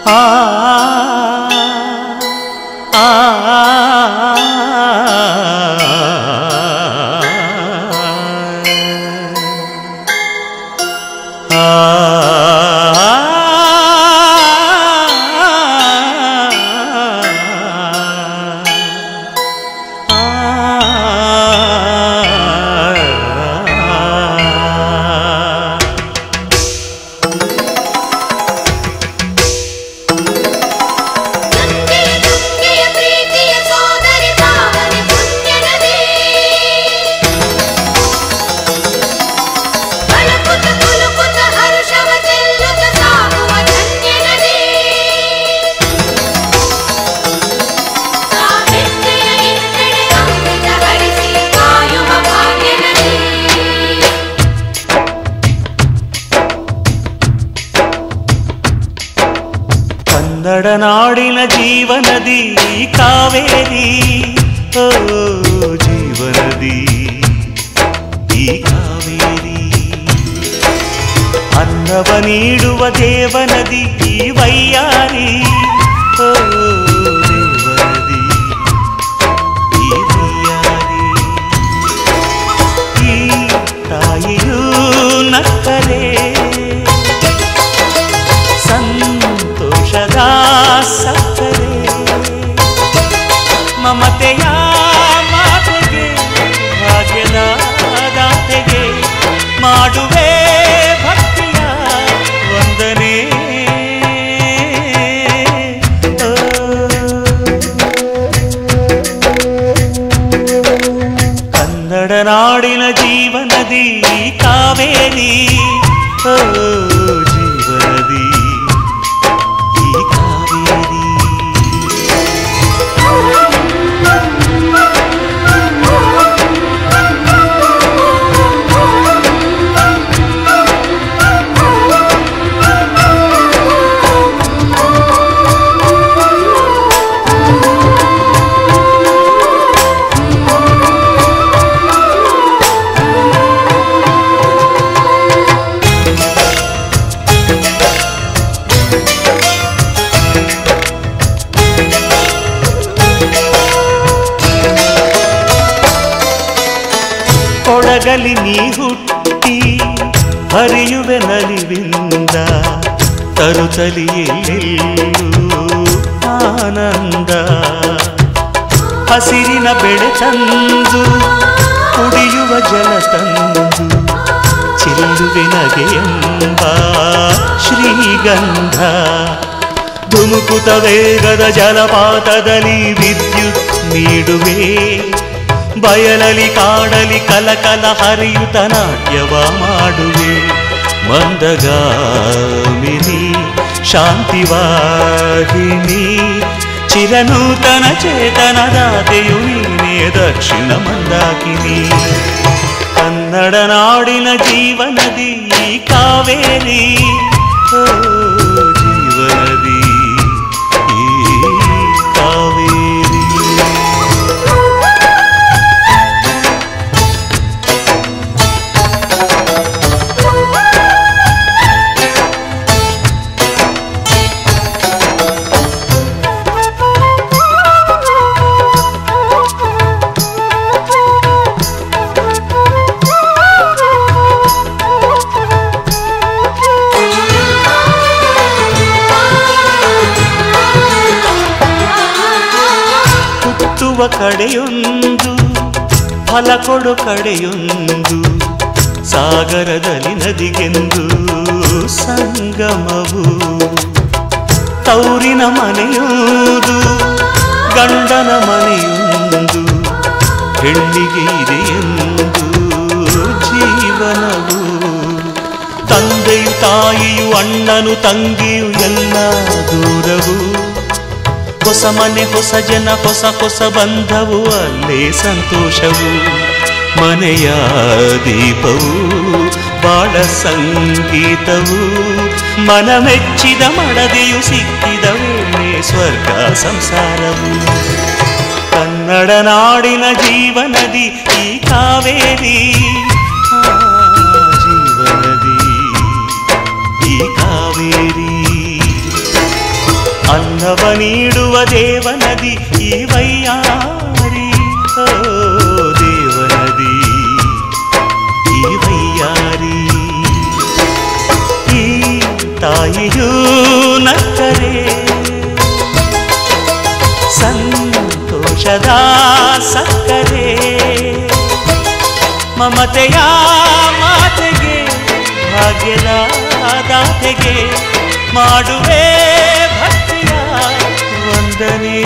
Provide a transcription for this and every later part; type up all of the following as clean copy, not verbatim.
ಆ ಆ ಕನ್ನಡನಾಡಿನ ಜೀವನದಿ ಕಾವೇರಿ, ಓ ಜೀವನದಿ ಈ ಕಾವೇರಿ, ಅನ್ನವ ನೀಡುವ ದೇವನದಿ ಈ ವೈಯಾರಿ, ಓ ದೇವನದಿ ಈ ವೈಯಾರಿ, ಈ ತಾಯಿಯೂ ನಕ್ಕರೆ ಸಂತೋಷದ ಸಕ್ಕರೆ, ಮಮತೆಯ ಮಾತೆಗೆ ಭಾಗ್ಯದ ದಾತೆಗೆ ಮಾಡುವೆ ಭಕ್ತಿಯ ವಂದನೆ. ಕನ್ನಡ ನಾಡಿನ ಜೀವನದಿ ಕಾವೇರಿ, ಓ ಜೀವನದಿ ಈ ಕಾವೇರಿ. ಕೊಡಗಲಿ ನೀ ಹುಟ್ಟಿ ಹರಿಯುವೆ ನಲಿವಿಂದ, ತರುತ್ತಲಿಯೆಲ್ಲೆಲ್ಲೂ ಆನಂದ, ಹಸಿರಿನ ಬೆಳೆ ತಂದು ಕುಡಿಯುವ ಜಲ ತಂದು ಚೆಲ್ಲುವೆ ನಗೆಯೆಂಬ ಶ್ರೀಗಂಧ, ಧುಮುಕುತ ವೇಗದ ಜಲಪಾತದಲ್ಲಿ ವಿದ್ಯುತ್ ನೀಡುವೆ, ಬಯಲಲಿ ಕಾಡಲಿ ಕಲಕಲ ಹರಿಯುತ ನಾಟ್ಯವ ಮಾಡುವೆ, ಮಂದಗಾಮಿನಿ ಶಾಂತಿವಾಹಿನಿ ಚಿರನೂತನ ಚೇತನದಾತೆಯು ನೀನೇ ದಕ್ಷಿಣ ಮಂದಾಕಿನಿ. ಕನ್ನಡ ನಾಡಿನ ಜೀವನದಿ ಕಾವೇರಿ, ಓ ಜೀವನದಿ ಈ ಕಾವೇರಿ. ಕಡೆಯೊಂದು ಫಲ ಕೊಡು ಕಡೆಯೊಂದು, ಸಾಗರದಲ್ಲಿ ನದಿಗೆಂದು ಸಂಗಮವು, ತೌರಿನ ಮನೆಯುವುದು ಗಂಡನ ಮನೆಯೊಂದು, ಹೆಣ್ಣಿಗೆ ಇದೆಯೆಂದು ಜೀವನವು, ತಂದೆಯು ತಾಯಿಯು ಅಣ್ಣನು ತಂಗಿಯು ಎಲ್ಲ ದೂರವು, ಹೊಸ ಮನೆ ಹೊಸ ಜನ ಹೊಸ ಹೊಸ ಬಂಧವು ಅಲ್ಲೇ ಸಂತೋಷವು, ಮನೆಯ ದೀಪವು ಬಾಳ ಸಂಗೀತವು, ಮನ ಮೆಚ್ಚಿದ ಮಡದೆಯು ಸಿಕ್ಕಿದ ವೇಳೆ ಸ್ವರ್ಗ ಸಂಸಾರವು. ಕನ್ನಡ ನಾಡಿನ ಜೀವನದಿ ಈ ಕಾವೇರಿ, ಜೀವನದಿ ಈ ಕಾವೇರಿ. ಅನ್ನವ ನೀಡುವ ದೇವನದಿ ಈ ವೈಯಾರಿ. ಓ ದೇವನದಿ ಈ ವೈಯಾರಿ. ಈ ತಾಯಿಯೂ ನಕ್ಕರೆ ಸಂತೋಷದ ಸಕ್ಕರೆ. ಮಮತೆಯ ಮಾತೆಗೆ ಭಾಗ್ಯದ ದಾತೆಗೆ ಮಾಡುವೆ ಭಕ್ತಿಯ ವಂದನೆ.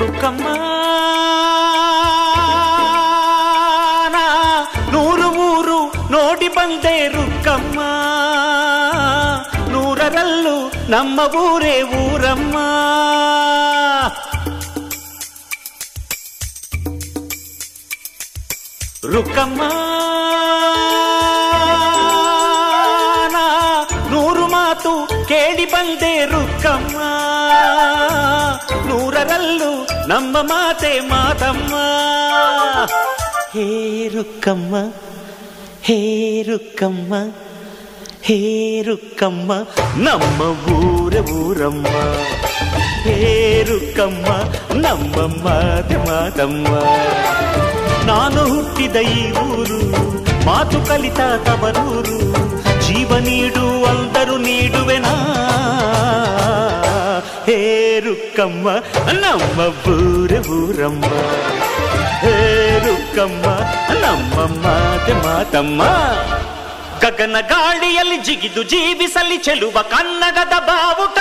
ರುಕ್ಕಮ್ಮ ನೂರು ಊರು ನೋಡಿ ಬಂದೆ ರುಕ್ಕಮ್ಮ. ನೂರರಲ್ಲೂ ನಮ್ಮ ಊರೇ ಊರಮ್ಮ. ರುಕ್ಕಮ್ಮ ನೂರು ಮಾತು ಕೇಳಿ ಬಂದೆ ರುಕ್ಕಮ್ಮ. ನೂರರಲ್ಲೂ ನಮ್ಮ ಮಾತೆ ಮಾತಮ್ಮ. ಹೇ ರುಕ್ಕಮ್ಮ ಹೇ ರುಕ್ಕಮ್ಮ ಹೇ ರುಕ್ಕಮ್ಮ ನಮ್ಮ ಊರ ಊರಮ್ಮ. ಹೇ ರುಕ್ಕಮ್ಮ ನಮ್ಮ ಮಾತೆ ಮಾತಮ್ಮ. ನಾನು ಹುಟ್ಟಿದ ಈ ಊರು ಮಾತು ಕಲಿತ ತವರೂರು. ಜೀವ ನೀಡು ಅಂದರು ನೀಡುವೆನಾ. ಹೇ ರುಕ್ಕಮ್ಮ ನಮ್ಮ ಊರ ಊರಮ್ಮ. ಹೇ ರುಕ್ಕಮ್ಮ ನಮ್ಮ ಮಾತೆ ಮಾತಮ್ಮ. ಗಗನ ಗಾಳಿಯಲ್ಲಿ ಜಿಗಿದು ಜೀವಿಸಲಿ ಚೆಲುವ ಕನ್ನಡದ ಬಾವುಟ.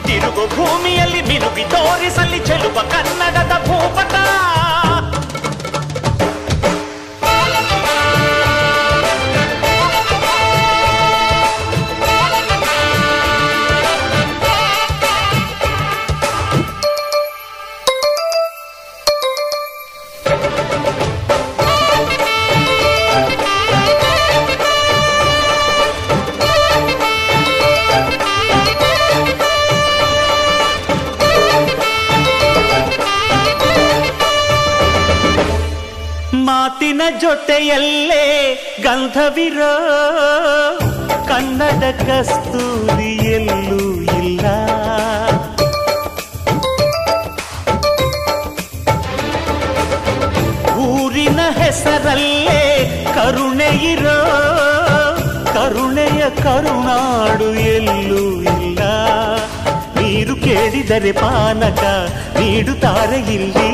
ತಿರುಗು ಭೂಮಿಯಲ್ಲಿ ಮಿನುಗಿ ತೋರಿಸಲಿ ಚೆಲುವ ಕನ್ನಡದ ಭೂಪಟ. ಮಾತಿನ ಜೊತೆಯಲ್ಲೇ ಗಂಧವಿರೋ ಕನ್ನಡ ಕಸ್ತೂರಿ ಎಲ್ಲೂ ಇಲ್ಲ. ಊರಿನ ಹೆಸರಲ್ಲೇ ಕರುಣೆ ಇರೋ ಕರುಣೆಯ ಕರುನಾಡು ಎಲ್ಲೂ ಇಲ್ಲ. ನೀರು ಕೇಳಿದರೆ ಪಾನಕ ನೀಡುತ್ತಾರೆ ಇಲ್ಲಿ.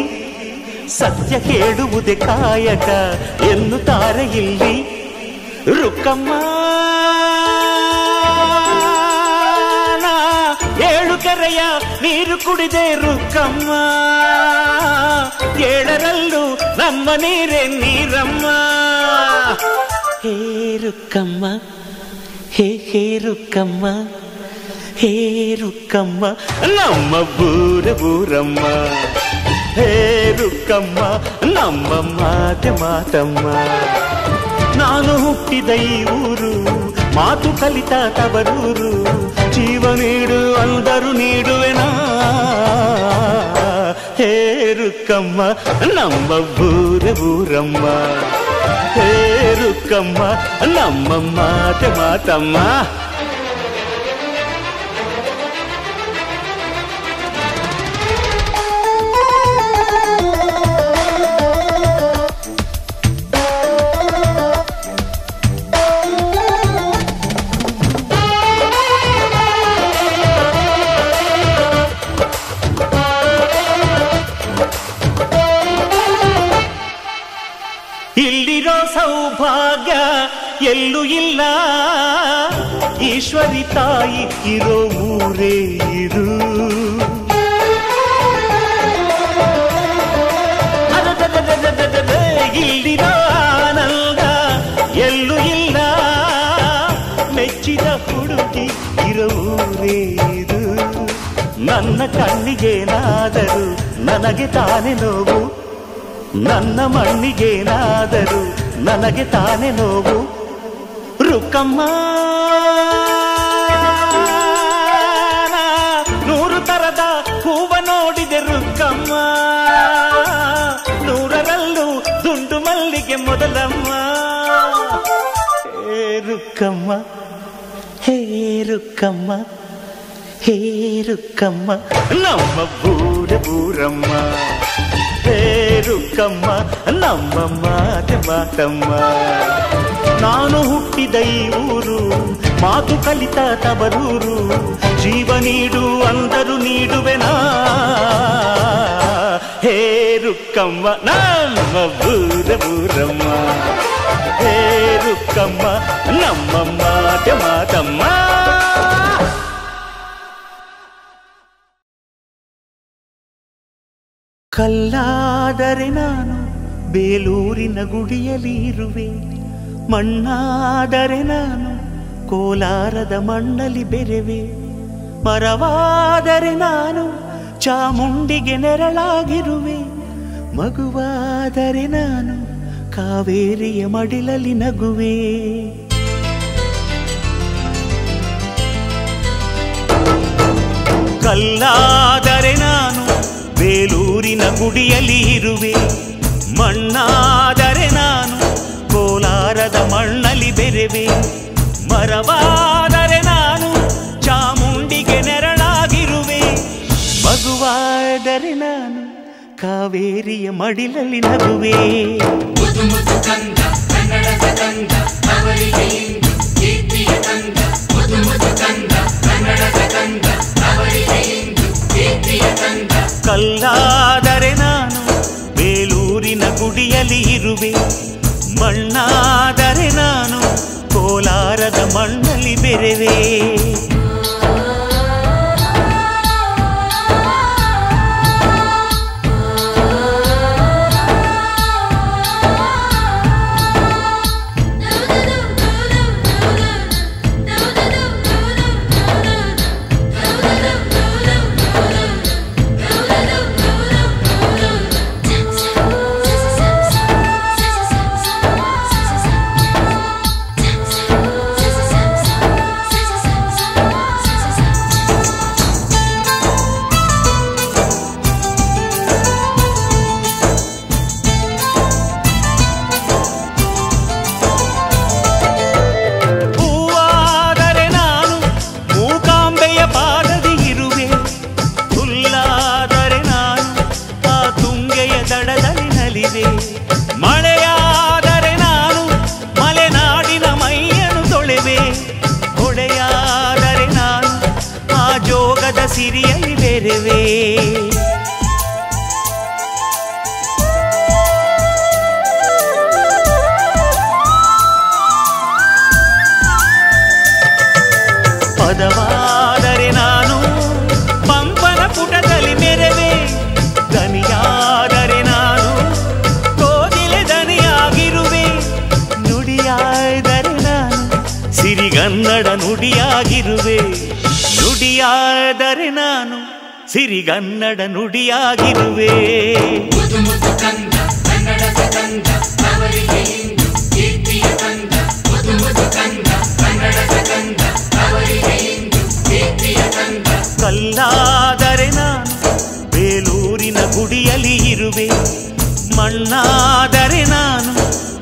ಸತ್ಯ ಕೇಳುವುದೇ ಕಾಯಕ ಎನ್ನುತ್ತಾರೆ ಇಲ್ಲಿ. ರುಕ್ಕಮ್ಮ ಏಳು ಕೆರೆಯ ನೀರು ಕುಡಿದೆ ರುಕ್ಕಮ್ಮ. ಏಳರಲ್ಲೂ ನಮ್ಮ ನೀರೇ ನೀರಮ್ಮ. ಹೇ ರುಕ್ಕಮ್ಮ ಹೇ ಹೇ ರುಕ್ಕಮ್ಮ ಹೇ ರುಕ್ಕಮ್ಮ ನಮ್ಮ ಊರ ಊರಮ್ಮ. ಹೇ ರುಕ್ಕಮ್ಮ ನಮ್ಮ ಮಾತೆ ಮಾತಮ್ಮ. ನಾನು ಹುಟ್ಟಿದ ಈ ಊರು ಮಾತು ಕಲಿತ ತವರೂರು. ಜೀವ ನೀಡು ಅಂದರು ನೀಡುವೆನಾ. ಹೇ ರುಕ್ಕಮ್ಮ ನಮ್ಮ ಊರ ಊರಮ್ಮ. ಹೇ ರುಕ್ಕಮ್ಮ ನಮ್ಮ ಮಾತೆ ಮಾತಮ್ಮ. ಇಲ್ಲಿರೋ ಸೌಭಾಗ್ಯ ಎಲ್ಲೂ ಇಲ್ಲ. ಈಶ್ವರಿ ತಾಯಿ ಇರೋ ಊರೇ ಇದು. ಇಲ್ಲಿರೋ ಆನಂದ ಎಲ್ಲೂ ಇಲ್ಲ. ಮೆಚ್ಚಿದ ಹುಡುಗಿ ಇರೋ ಊರೇ ಇದು. ನನ್ನ ನನ್ನ ಕಣ್ಣಿಗೇನಾದರೂ ನನಗೆ ತಾನೇ ನೋವು, ನನ್ನ ಮಣ್ಣಿಗೇನಾದರೂ ನನಗೆ ತಾನೇ ನೋವು. ರುಕ್ಕಮ್ಮ ನೂರು ತರದ ಹೂವ ನೋಡಿದೆ ರುಕ್ಕಮ್ಮ, ನೂರರಲ್ಲೂ ದುಂಡು ಮಲ್ಲಿಗೆ ಮೊದಲಮ್ಮ. ಹೇ ರುಕ್ಕಮ್ಮ, ಹೇ ರುಕ್ಕಮ್ಮ, ಹೇ ರುಕ್ಕಮ್ಮ, ನಮ್ಮ ಬೂರಮ್ಮ. ಹೇ ರುಕ್ಕಮ್ಮ, ನಮ್ಮ ಮಾತೆ ಮಾತಮ್ಮ. ನಾನು ಹುಟ್ಟಿದ ಈ ಊರು, ಮಾತು ಕಲಿತ ತವರೂರು, ಜೀವ ನೀಡು ಅಂದರು ನೀಡುವೆನಾ. ಹೇ ರುಕ್ಕಮ್ಮ, ನಮ್ಮ ಬೂರಮ್ಮ. ಹೇ ರುಕ್ಕಮ್ಮ, ನಮ್ಮ ಮಾತೆ ಮಾತಮ್ಮ. ಕಲ್ಲಾದರೆ ನಾನು ಬೇಲೂರಿನ ಗುಡಿಯಲ್ಲಿ ಇರುವೆ, ಮಣ್ಣಾದರೆ ನಾನು ಕೋಲಾರದ ಮಣ್ಣಲ್ಲಿ ಬೆರೆವೆ, ಮರವಾದರೆ ನಾನು ಚಾಮುಂಡಿಗೆ ನೆರಳಾಗಿರುವೆ, ಮಗುವಾದರೆ ನಾನು ಕಾವೇರಿಯ ಮಡಿಲಲ್ಲಿ ನಗುವೆ. ಕಲ್ಲಾದರೆ ನಾನು ಬೇಲೂರಿನ ಗುಡಿಯಲ್ಲಿ ಇರುವೆ, ಮಣ್ಣಾದರೆ ನಾನು ಕೋಲಾರದ ಮಣ್ಣಲ್ಲಿ ಬೆರೆವೆ, ಮರವಾದರೆ ನಾನು ಚಾಮುಂಡಿಗೆ ನೆರಳಾಗಿರುವೆ, ಮಗುವಾದರೆ ನಾನು ಕಾವೇರಿಯ ಮಡಿಲಲ್ಲಿ ನಗುವೆ. ಕಲ್ಲಾದರೆ ನಾನು ಬೇಲೂರಿನ ಗುಡಿಯಲ್ಲಿ ಇರುವೆ, ಮಣ್ಣಾದರೆ ನಾನು ಕೋಲಾರದ ಮಣ್ಣಲ್ಲಿ ಬೆರೆವೆ. ಮಳೆಯಾದರೆ ನಾನು ಮಲೆನಾಡಿನ ಮೈಯನ್ನು ತೊಳೆವೆ, ಹೊಳೆಯಾದರೆ ನಾನು ಆ ಜೋಗದ ಸಿರಿಯಲ್ಲಿ ಬೆರೆವೆ. ಪದವಾದರೆ ನಾನು ಪಂಪನ ಪುಟದಲ್ಲಿ ಮೆರೆವೆ, ದನಿಯಾದರೆ ನಾನು ಕೋಗಿಲೆ ದನಿಯಾಗಿರುವೆ, ನುಡಿಯಾದರೆ ನಾನು ಸಿರಿಗನ್ನಡ ನುಡಿಯಾಗಿರುವೆ, ನುಡಿಯಾದರೆ ನಾನು ಸಿರಿಗನ್ನಡ ನುಡಿಯಾಗಿರುವೆ. ಕಲ್ಲಾದರೆ ನಾನು ಬೇಲೂರಿನ ಗುಡಿಯಲ್ಲಿ ಇರುವೆ, ಮಣ್ಣಾದರೆ ನಾನು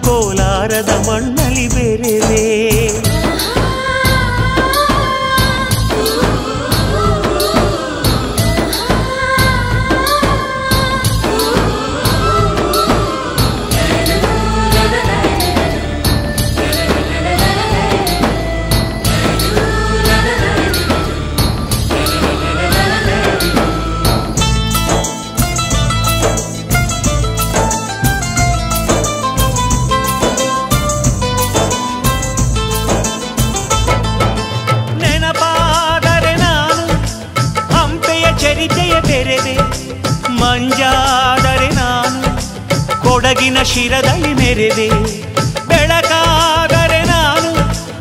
ಕೋಲಾರದ ಮಣ್ಣಲ್ಲಿ ಬೆರೆವೆ. ಮಂಜಾದರೆ ನಾನು ಕೊಡಗಿನ ಶಿರದಲ್ಲಿ ಮೆರೆವೆ, ಬೆಳಕಾದರೆ ನಾನು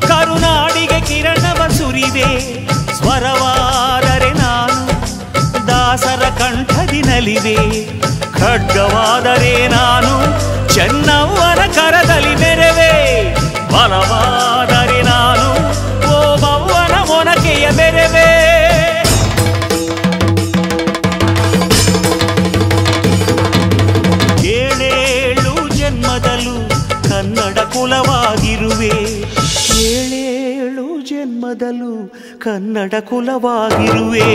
ಕರುನಾಡಿಗೆ ಕಿರಣವ ಸುರಿವೆ, ಸ್ವರವಾದರೆ ನಾನು ಕಂಠದಿ ನಲಿವೆ ಖಡ್ಗವಾದರೆ ನಾನು ಚೆನ್ನವ್ವನ ಕರದಲ್ಲಿ ಮೆರವೆ ಬಲವಾದರೆ ನಾನು ಓಬವ್ವನ ಮೊನಕೆಯ ಮೆರವೆ ಏಳೇಳು ಜನ್ಮದಲ್ಲೂ ಕನ್ನಡ ಕುಲವಾಗಿರುವೆ ಏಳೇಳು ಜನ್ಮದಲ್ಲೂ ಕನ್ನಡ ಕುಲವಾಗಿರುವೆ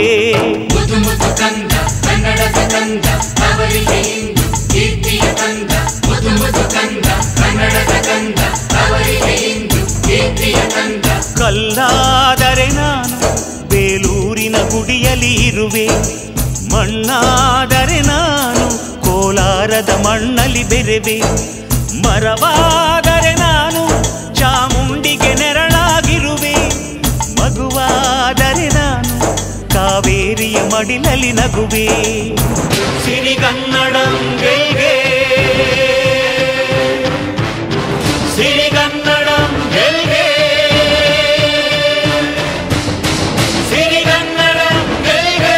ಮುದು ಮುದು ಕಂದ ಕನ್ನಡದ ಕಂದ ಅವರಿಗೆ ಇಂದು ಕೀರ್ತಿಯ ಕಂದ ಮುದು ಮುದು ಕಂದ ಕನ್ನಡದ ಕಂದ ಅವರಿಗೆ ಇಂದು ಕೀರ್ತಿಯ ಕಂದ ಕಲ್ಲಾದರೆ ನಾನು ಬೇಲೂರಿನ ಗುಡಿಯಲ್ಲಿ ಇರುವೆ ಮಣ್ಣಾದರೆ ನಾನು ಕೋಲಾರದ ಮಣ್ಣಲ್ಲಿ ಬೆರೆವೆ ಮರವಾದರೆ ನಾನು ಚಾಮುಂಡಿಗೆ ನೆರಳಾಗಿರುವೆ ಮಗುವಾದರೆ ನಾನು ಕಾವೇರಿಯ ಮಡಿಲಲ್ಲಿ ನಗುವೆ ಸಿರಿಗನ್ನಡಂ ಗೆಲ್ಗೆ ಸಿರಿಗನ್ನಡಂ ಗೆಲ್ಗೆ ಸಿರಿಗನ್ನಡಂ ಗೆಲ್ಗೆ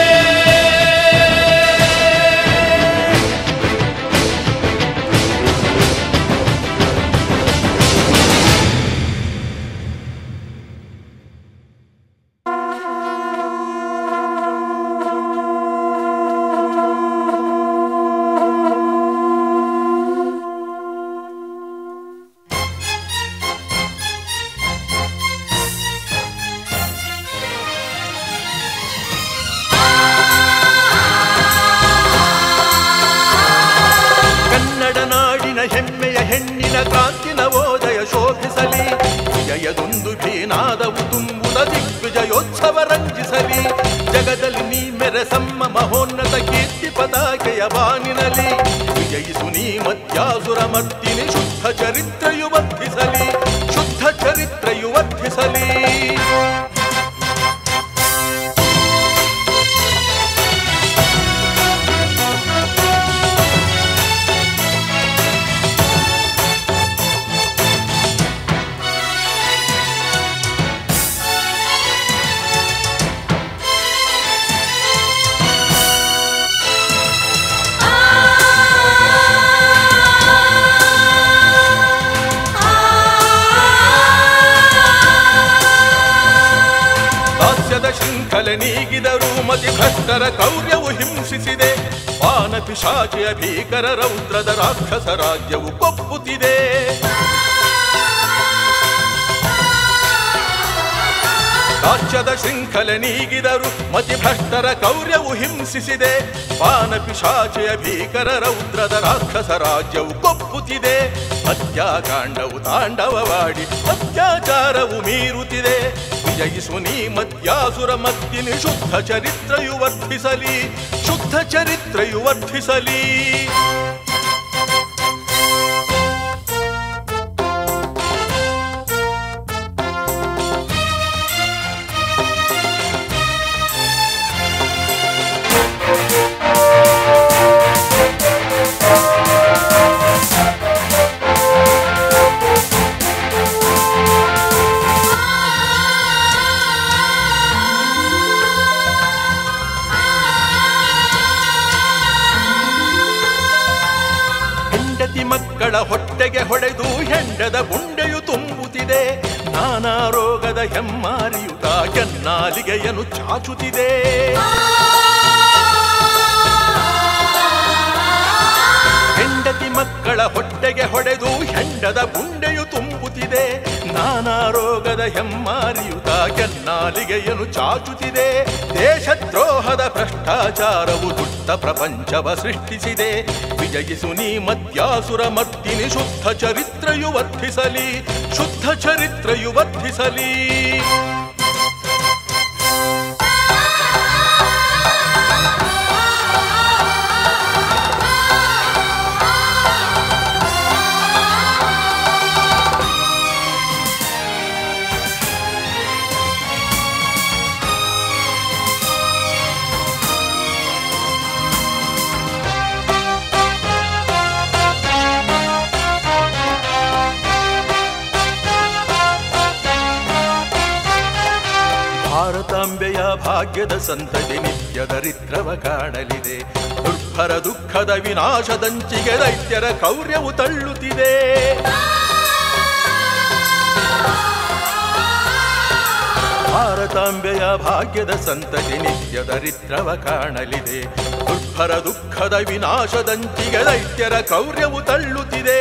ಕ್ರಾಂತಿನ ಓದಯ ಶೋಭಿಸಲಿ ಜಯದೊಂದು ಭೀನಾದವು ತುಂಬುದ ದಿಗ್ವಿಜಯೋತ್ಸವ ರಂಜಿಸಲಿ ಜಗದಲ್ಲಿ ನೀ ಮೆರೆಸಮ್ಮ ಮಹೋನ್ನತ ಕೀರ್ತಿ ಪತಾಕೆಯ ಬಾನಿನಲಿ ವಿಜಯಿಸು ನೀ ಮಧ್ಯಾಸುರ ಮರ್ದಿನಿ ಶುದ್ಧ ಚರಿತ್ರೆಯು ವರ್ಧಿಸಲಿ ಶುದ್ಧ ಚರಿತ್ರೆಯು ವರ್ಧಿಸಲಿ ಶೃಂಖಲೆ ನೀಗಿದರೂ ಮತಿ ಭ್ರಷ್ಟರ ಕೌರ್ಯವು ಹಿಂಸಿಸಿದೆ ಪಾನ ಪಿಶಾಚಿಯ ಭೀಕರ ರೌದ್ರದ ರಾಕ್ಷಸ ರಾಜ್ಯವು ಕೊಪ್ಪುತ್ತಿದೆ ರಾಜ್ಯದ ಶೃಂಖಲೆ ನೀಗಿದರು ಮತಿ ಭ್ರಷ್ಟರ ಕೌರ್ಯವು ಹಿಂಸಿಸಿದೆ ಪಾನ ಪಿಶಾಚಿಯ ಭೀಕರ ರೌದ್ರದ ರಾಕ್ಷಸ ರಾಜ್ಯವು ಕೊಪ್ಪುತ್ತಿದೆ ಹತ್ಯಾಕಾಂಡವು ತಾಂಡವವಾಡಿ ಅತ್ಯಾಚಾರವು ಮೀರುತ್ತಿದೆ ವಿಜಯಿಸು ನೀ ಮಧ್ಯಾಸುರ ಮದ್ದಿನಿ ಶುದ್ಧ ಚರಿತ್ರೆಯು ವರ್ಧಿಸಲಿ ಶುದ್ಧ ಚರಿತ್ರೆಯು ವರ್ಧಿಸಲಿ ಮಕ್ಕಳ ಹೊಟ್ಟೆಗೆ ಹೊಡೆದು ಹೆಂಡದ ಗುಂಡೆಯು ತುಂಬುತ್ತಿದೆ ನಾನಾ ರೋಗದ ಹೆಮ್ಮಾರಿಯುತ ಕೆನ್ನಾಲಿಗೆಯನ್ನು ಚಾಚುತ್ತಿದೆ ಹೆಂಡತಿ ಮಕ್ಕಳ ಹೊಟ್ಟೆಗೆ ಹೊಡೆದು ಹೆಂಡದ ಗುಂಡೆಯು ತುಂಬುತ್ತಿದೆ ನಾನಾ ರೋಗದ ಹೆಮ್ಮಾರಿಯುತ ಕೆನ್ನಾಲಿಗೆಯನ್ನು ಚಾಚುತ್ತಿದೆ ದೇಶದ್ರೋಹದ ಭ್ರಷ್ಟಾಚಾರವು ದುಷ್ಟ ಪ್ರಪಂಚವ ಸೃಷ್ಟಿಸಿದೆ ವಿಜಯಿಸು ನೀ ಮಧ್ಯಾಸುರ ಮರ್ದಿನಿ ಶುದ್ಧ ಚರಿತ್ರೆಯು ವರ್ಧಿಸಲಿ ಶುದ್ಧ ಚರಿತ್ರೆಯು ವರ್ಧಿಸಲಿ ಭಾರತಾಂಬೆಯ ಭಾಗ್ಯದ ಸಂತತಿ ನಿತ್ಯ ದರಿದ್ರವ ಕಾಣಲಿದೆ. ದುರ್ಭರ ದುಃಖದ ವಿನಾಶದಂಚಿಗೆ ದೈತ್ಯರ ಕ್ರೌರ್ಯವು ತಳ್ಳುತ್ತಿದೆ. ಭಾರತಾಂಬೆಯ ಭಾಗ್ಯದ ಸಂತತಿ ನಿತ್ಯ ದರಿದ್ರವ ಕಾಣಲಿದೆ. ದುರ್ಭರ ದುಃಖದ ವಿನಾಶದಂಚಿಗೆ ದೈತ್ಯರ ಕ್ರೌರ್ಯವು ತಳ್ಳುತ್ತಿದೆ.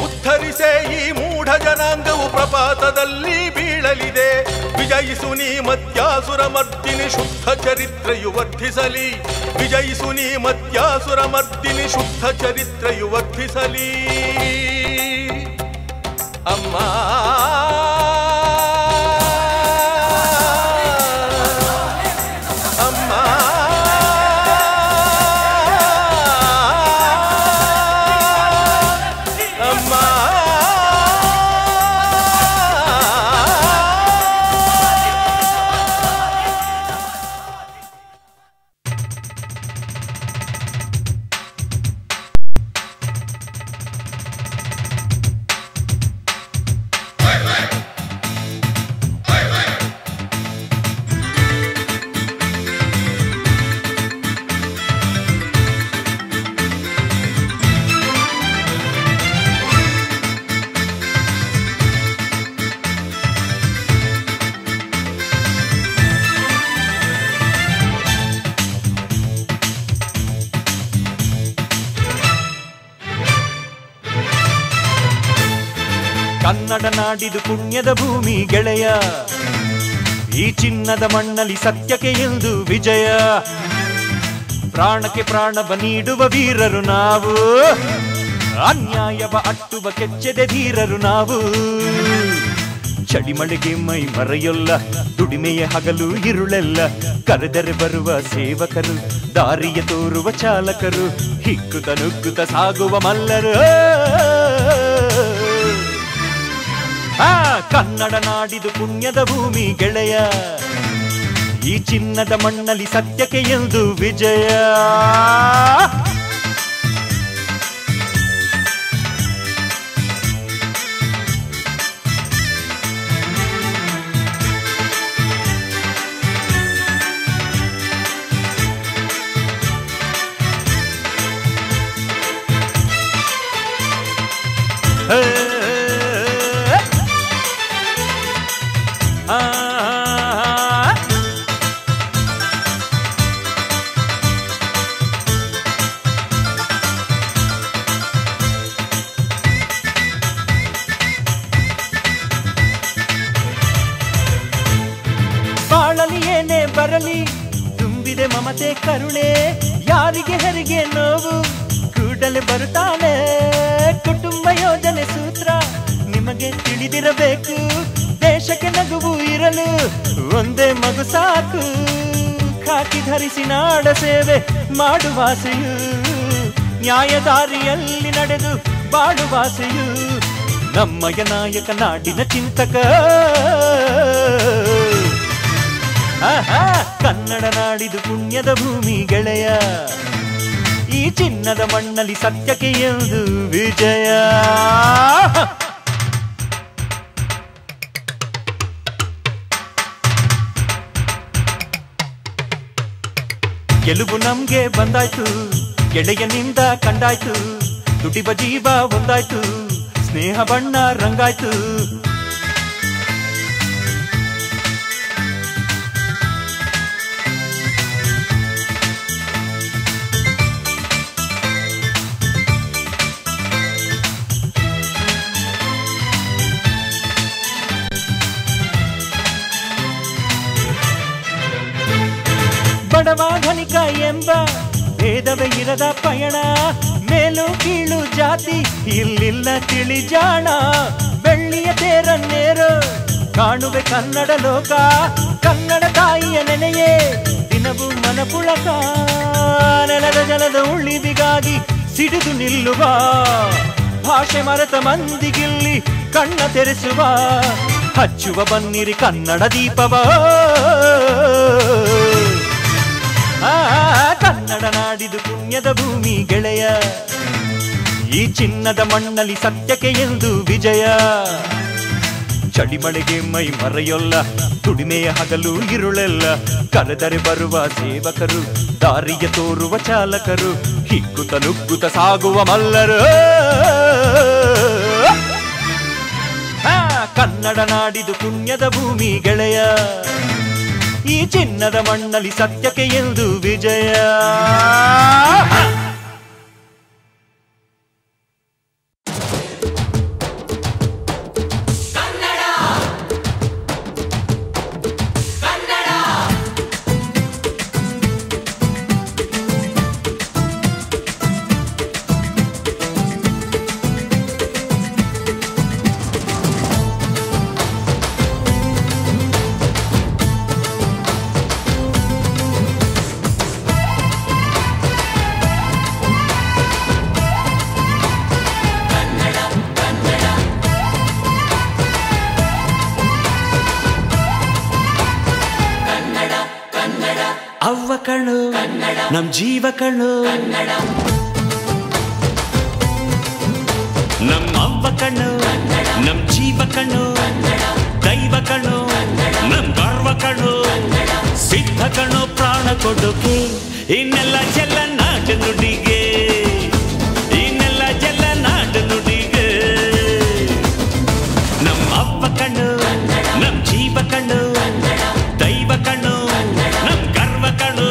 ಉದ್ಧರಿಸೆ ಈ ಮೂಢ ಜನಾಂಗವು ಪ್ರಪಾತದಲ್ಲಿ ಬೀಳಲಿದೆ. ವಿಜಯಿಸು ನೀ ಮತ್ಯಾಸುರ ಮರ್ದಿನಿ ಶುದ್ಧ ಚರಿತ್ರೆಯು ವರ್ಧಿಸಲಿ. ವಿಜಯಿಸು ನೀ ಮತ್ಯಾಸುರ ಮರ್ದಿನಿ ಶುದ್ಧ ಚರಿತ್ರೆಯು ವರ್ಧಿಸಲಿ. ಅಮ್ಮ ಕನ್ನಡ ನಾಡಿದು ಪುಣ್ಯದ ಭೂಮಿ ಗೆಳೆಯ. ಈ ಚಿನ್ನದ ಮಣ್ಣಲ್ಲಿ ಸತ್ಯಕ್ಕೆ ಎಂದು ವಿಜಯ. ಪ್ರಾಣಕ್ಕೆ ಪ್ರಾಣವ ನೀಡುವ ವೀರರು ನಾವು. ಅನ್ಯಾಯವ ಅಟ್ಟುವ ಕೆಚ್ಚೆದೆ ಧೀರರು ನಾವು. ಚಳಿಮಳೆಗೆ ಮೈ ಮರೆಯೊಲ್ಲ, ದುಡಿಮೆಯ ಹಗಲು ಇರುಳೆಲ್ಲ. ಕರೆದರೆ ಬರುವ ಸೇವಕರು, ದಾರಿಯ ತೋರುವ ಚಾಲಕರು. ಹಿಕ್ಕುತ ನುಗ್ಗುತ್ತ ಸಾಗುವ ಮಲ್ಲರು. ಕನ್ನಡ ನಾಡಿದು ಪುಣ್ಯದ ಭೂಮಿ ಗೆಳೆಯ. ಈ ಚಿನ್ನದ ಮಣ್ಣಲ್ಲಿ ಸತ್ಯಕ್ಕೆ ಎಂದು ವಿಜಯ. ಬಾಳಲಿ ಏನೇ ಬರಲಿ, ತುಂಬಿದೆ ಮಮತೆ ಕರುಣೆ. ಯಾರಿಗೆ ಹೆರಿಗೆ ನೋವು ಕೂಡಲೇ ಬರುತ್ತಾನೆ. ಕುಟುಂಬ ಯೋಜನೆ ಸೂತ್ರ ನಿಮಗೆ ತಿಳಿದಿರಬೇಕು. ದೇಶಕ್ಕೆ ನಗುವು ಇರಲು ಒಂದೇ ಮಗು ಸಾಕು. ಖಾಕಿ ಧರಿಸಿ ನಾಡ ಸೇವೆ ಮಾಡುವಾಸೆಯು. ನ್ಯಾಯದಾರಿಯಲ್ಲಿ ನಡೆದು ಬಾಳುವಾಸೆಯು. ನಮ್ಮಯ ನಾಯಕ ನಾಡಿನ ಚಿಂತಕ. ಕನ್ನಡ ನಾಡಿದು ಪುಣ್ಯದ ಭೂಮಿ ಗೆಳೆಯ. ಈ ಚಿನ್ನದ ಮಣ್ಣಲ್ಲಿ ಸತ್ಯಕ್ಕೆ ಎಂದು ವಿಜಯ. ಗೆಲುವು ನಮ್ಗೆ ಬಂದಾಯ್ತು, ಗೆಳೆಯನಿಂದ ಕಂಡಾಯ್ತು. ದುಡಿವ ಜೀವ ಒಂದಾಯ್ತು, ಸ್ನೇಹ ಬಣ್ಣ ರಂಗಾಯ್ತು. ಬಡವ ಧನಿಕ ಎಂಬ ಭೇದವೇ ಇರದ ಪಯಣ. ಮೇಲು ಕೀಳು ಜಾತಿ ಇಲ್ಲಿಲ್ಲ ತಿಳಿಜಾಣ. ಬೆಳ್ಳಿಯ ತೇರನ್ನೇರು ಕಾಣುವೆ ಕನ್ನಡ ಲೋಕ. ಕನ್ನಡ ತಾಯಿಯ ನೆನೆಯೇ ದಿನವೂ ಮನಪುಳಕ. ನೆಲದ ಜಲದ ಉಳಿವಿಗಾಗಿ ಸಿಡಿದು ನಿಲ್ಲುವ. ಭಾಷೆ ಮರೆತ ಮಂದಿಗಿಲ್ಲಿ ಕಣ್ಣ ತೆರೆಸುವ. ಹಚ್ಚುವ ಬನ್ನಿರಿ ಕನ್ನಡ ದೀಪವ. ಕನ್ನಡ ನಾಡಿದು ಪುಣ್ಯದ ಭೂಮಿ ಗೆಳೆಯ. ಈ ಚಿನ್ನದ ಮಣ್ಣಲ್ಲಿ ಸತ್ಯಕ್ಕೆ ಎಂದು ವಿಜಯ. ಚಳಿಮಳೆಗೆ ಮೈ ಮರೆಯೊಲ್ಲ, ದುಡಿಮೆಯ ಹಗಲು ಇರುಳೆಲ್ಲ. ಕರೆದರೆ ಬರುವ ಸೇವಕರು, ದಾರಿಯ ತೋರುವ ಚಾಲಕರು, ಹಿಗ್ಗುತ್ತ ನುಗ್ಗುತ್ತ ಸಾಗುವ ಮಲ್ಲರು. ಕನ್ನಡ ನಾಡಿದು ಪುಣ್ಯದ ಭೂಮಿ ಗೆಳೆಯ, ಈ ಚಿನ್ನದ ಮಣ್ಣಲ್ಲಿ ಸತ್ಯಕ್ಕೆ ಎಂದು ವಿಜಯ. ಅವ್ವ ಕಣ್ಣು ನಮ್ ಜೀವ ಕಣ್ಣು, ನಮ್ಮ ಅವ್ವ ಕಣ್ಣು ನಮ್ ಜೀವ ಕಣ್ಣು, ದೈವ ಕಣ್ಣು ನಮ್ ಗರ್ವ ಕಣ್ಣು, ಸಿದ್ಧ ಕಣ್ಣು ಪ್ರಾಣ ಕೊಡೋಕೆ ಇನ್ನೆಲ್ಲ ಜಲ ನಾಡು ನುಡಿಗೆ, ಇನ್ನೆಲ್ಲ ಜಲ ನಾಡು ನುಡಿಗೆ. ನಮ್ಮ ಅವ್ವ ಕಣ್ಣು ನಮ್ ಜೀವ ಕಣ್ಣು, ದೈವ ಕಣ್ಣು ನಮ್ ಗರ್ವ ಕಣ್ಣು.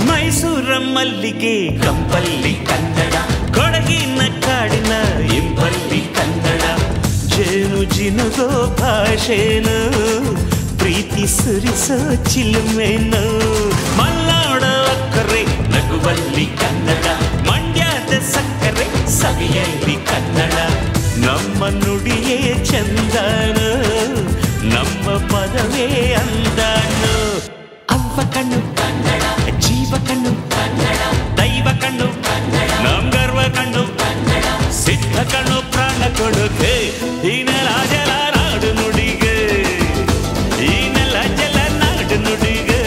ಮೈಸೂರ ಮಲ್ಲಿಗೆ ಕಂಪಲ್ಲಿ ಕನ್ನಡ, ಕೊಡಗಿನ ಕಾಡಿನ ಇಂಪಲ್ಲಿ ಕನ್ನಡ, ಜೇನು ಜಿನುಗೋ ಭಾಷೆನು, ಪ್ರೀತಿ ಸುರಿಸೋ ಚಿಲುಮೆನು, ಮಲ್ನಾಡೋ ಅಕ್ಕರೆ ನಗುವಲ್ಲಿ ಕನ್ನಡ, ಮಂಡ್ಯದ ಸಕ್ಕರೆ ಸವಿಯಲ್ಲಿ ಕನ್ನಡ, ನಮ್ಮ ನುಡಿಯೇ ಚಂದನು, ನಮ್ಮ ಪದವೇ ಅಂದನು. ಅವ್ವ ಕಣ್ಣು ಕನ್ನಡ, ಜೀವ ಕಣ್ಣು ಕನ್ನಡ, ದೈವ ಕಣ್ಣು ಕನ್ನಡ, ನಮ್ ಗರ್ವ ಕಣ್ಣು ಕನ್ನಡ, ಸಿದ್ಧ ಕಣ್ಣು ಪ್ರಾಣ ಕೊಡುಗೆ, ಈ ನೆಲ ಜಲ ನಾಡು ನುಡಿಗೆ, ಈ ನೆಲ ಜಲ ನಾಡು ನುಡಿಗೆ.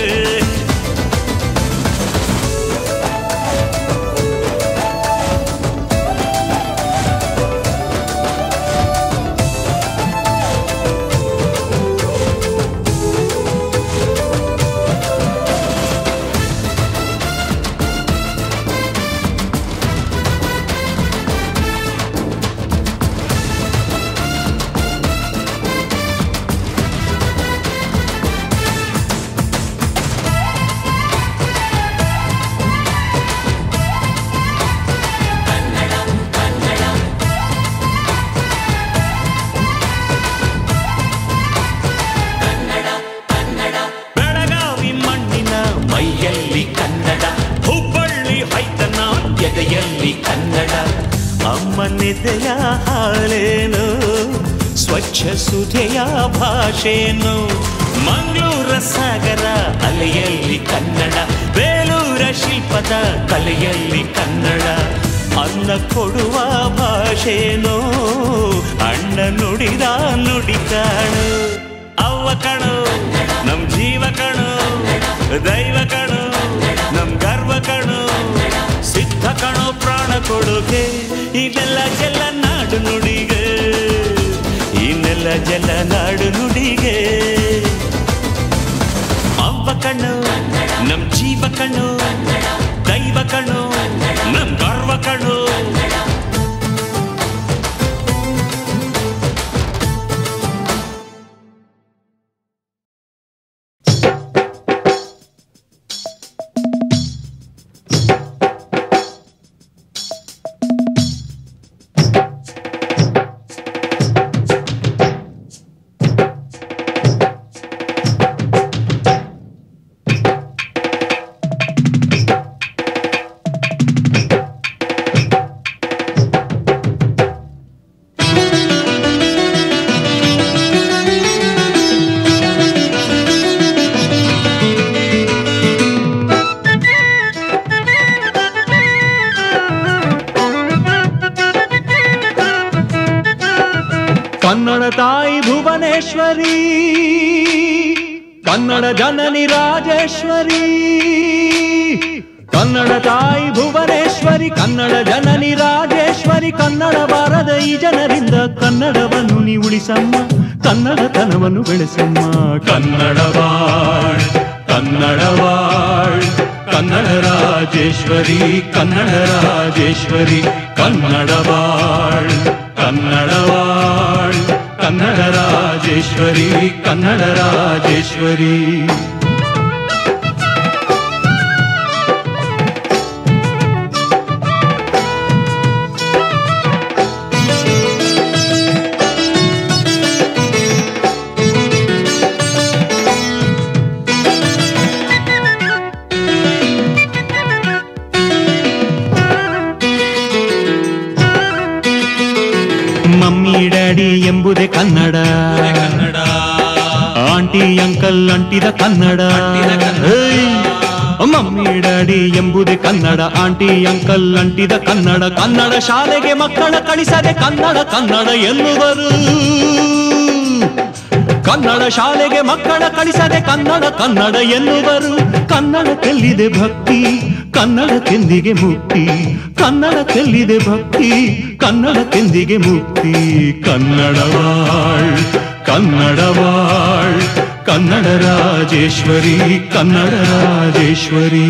ಕನ್ನಡ ಅಮ್ಮನೆದೆಯ ಹಾಳೇನು, ಸ್ವಚ್ಛ ಸುಧೆಯ ಭಾಷೆನು, ಮಂಗಳೂರ ಸಾಗರ ಅಲೆಯಲ್ಲಿ ಕನ್ನಡ, ಬೇಲೂರ ಶಿಲ್ಪದ ಕಲೆಯಲ್ಲಿ ಕನ್ನಡ, ಅನ್ನ ಕೊಡುವ ಭಾಷೆನು, ಅಣ್ಣ ನುಡಿದ ನುಡಿ ಕಾಣು. ಅವ್ವ ಕಣು ನಮ್ ಜೀವ ಕಣು, ದೈವ ಕಣು ನಮ್ ಗರ್ವ ಕಣು, ಸಿದ್ಧ ಕಣು ಪ್ರಾಣ ಕೊಡುಗೆ, ಇದೆಲ್ಲ ಜಲ ನಾಡು ನುಡಿಗೆ, ಇನ್ನೆಲ್ಲ ಜಲ ನಾಡು ನುಡಿಗೆ. ಅವ್ವ ಕಣ್ಣು ನಮ್ ಜೀವ ಕಣ್ಣು, ದೈವ ಕಣ್ಣು ನಮ್ ಗರ್ವ ಕಣ್ಣು. ಕನ್ನಡ ತಾಯಿ ಭುವನೇಶ್ವರಿ, ಕನ್ನಡ ಜನನಿ ರಾಜೇಶ್ವರಿ. ಕನ್ನಡ ತಾಯಿ ಭುವನೇಶ್ವರಿ, ಕನ್ನಡ ಜನನಿ ರಾಜೇಶ್ವರಿ. ಕನ್ನಡ ಬಾರದ ಈ ಜನರಿಂದ ಕನ್ನಡವನ್ನು ನೀ ಉಳಿಸಮ್ಮ, ಕನ್ನಡತನವನ್ನು ಬೆಳೆಸಮ್ಮ. ಕನ್ನಡವಾಳ್ ಕನ್ನಡವಾಳ್ ಕನ್ನಡ ರಾಜೇಶ್ವರಿ, ಕನ್ನಡ ರಾಜೇಶ್ವರಿ. ಕನ್ನಡವಾಳ್ ಕನ್ನಡವಾಳ್ ಕನ್ನಡ ರಾಜೇಶ್ವರಿ, ಕನ್ನಡ ರಾಜೇಶ್ವರಿ. ಮಮ್ಮಿ ಡ್ಯಾಡಿ ಎಂಬುದೇ ಕನ್ನಡ, ಆಂಟಿ ಅಂಕಲ್ ಅಂಟಿದ ಕನ್ನಡ. ಮಮ್ಮಿ ಡ್ಯಾಡಿ ಎಂಬುದೇ ಕನ್ನಡ, ಆಂಟಿ ಅಂಕಲ್ ಅಂಟಿದ ಕನ್ನಡ. ಕನ್ನಡ ಶಾಲೆಗೆ ಮಕ್ಕಳ ಕಳಿಸದೆ ಕನ್ನಡ ಕನ್ನಡ ಎನ್ನುವರು. ಕನ್ನಡ ಶಾಲೆಗೆ ಮಕ್ಕಳ ಕಳಿಸದೆ ಕನ್ನಡ ಕನ್ನಡ ಎನ್ನುವರು. ಕನ್ನಡಕ್ಕೆಲ್ಲಿದೆ ಭಕ್ತಿ, ಕನ್ನಡಕ್ಕೆಂದಿಗೆ ಮುಕ್ತಿ. ಕನ್ನಡಕ್ಕೆಲ್ಲಿದೆ ಭಕ್ತಿ, ಕನ್ನಡಕ್ಕೆಂದಿಗೆ ಮುಕ್ತಿ. ಕನ್ನಡವಾಳ್ ಕನ್ನಡವಾಳ್ ಕನ್ನಡ ರಾಜೇಶ್ವರಿ, ಕನ್ನಡ ರಾಜೇಶ್ವರಿ.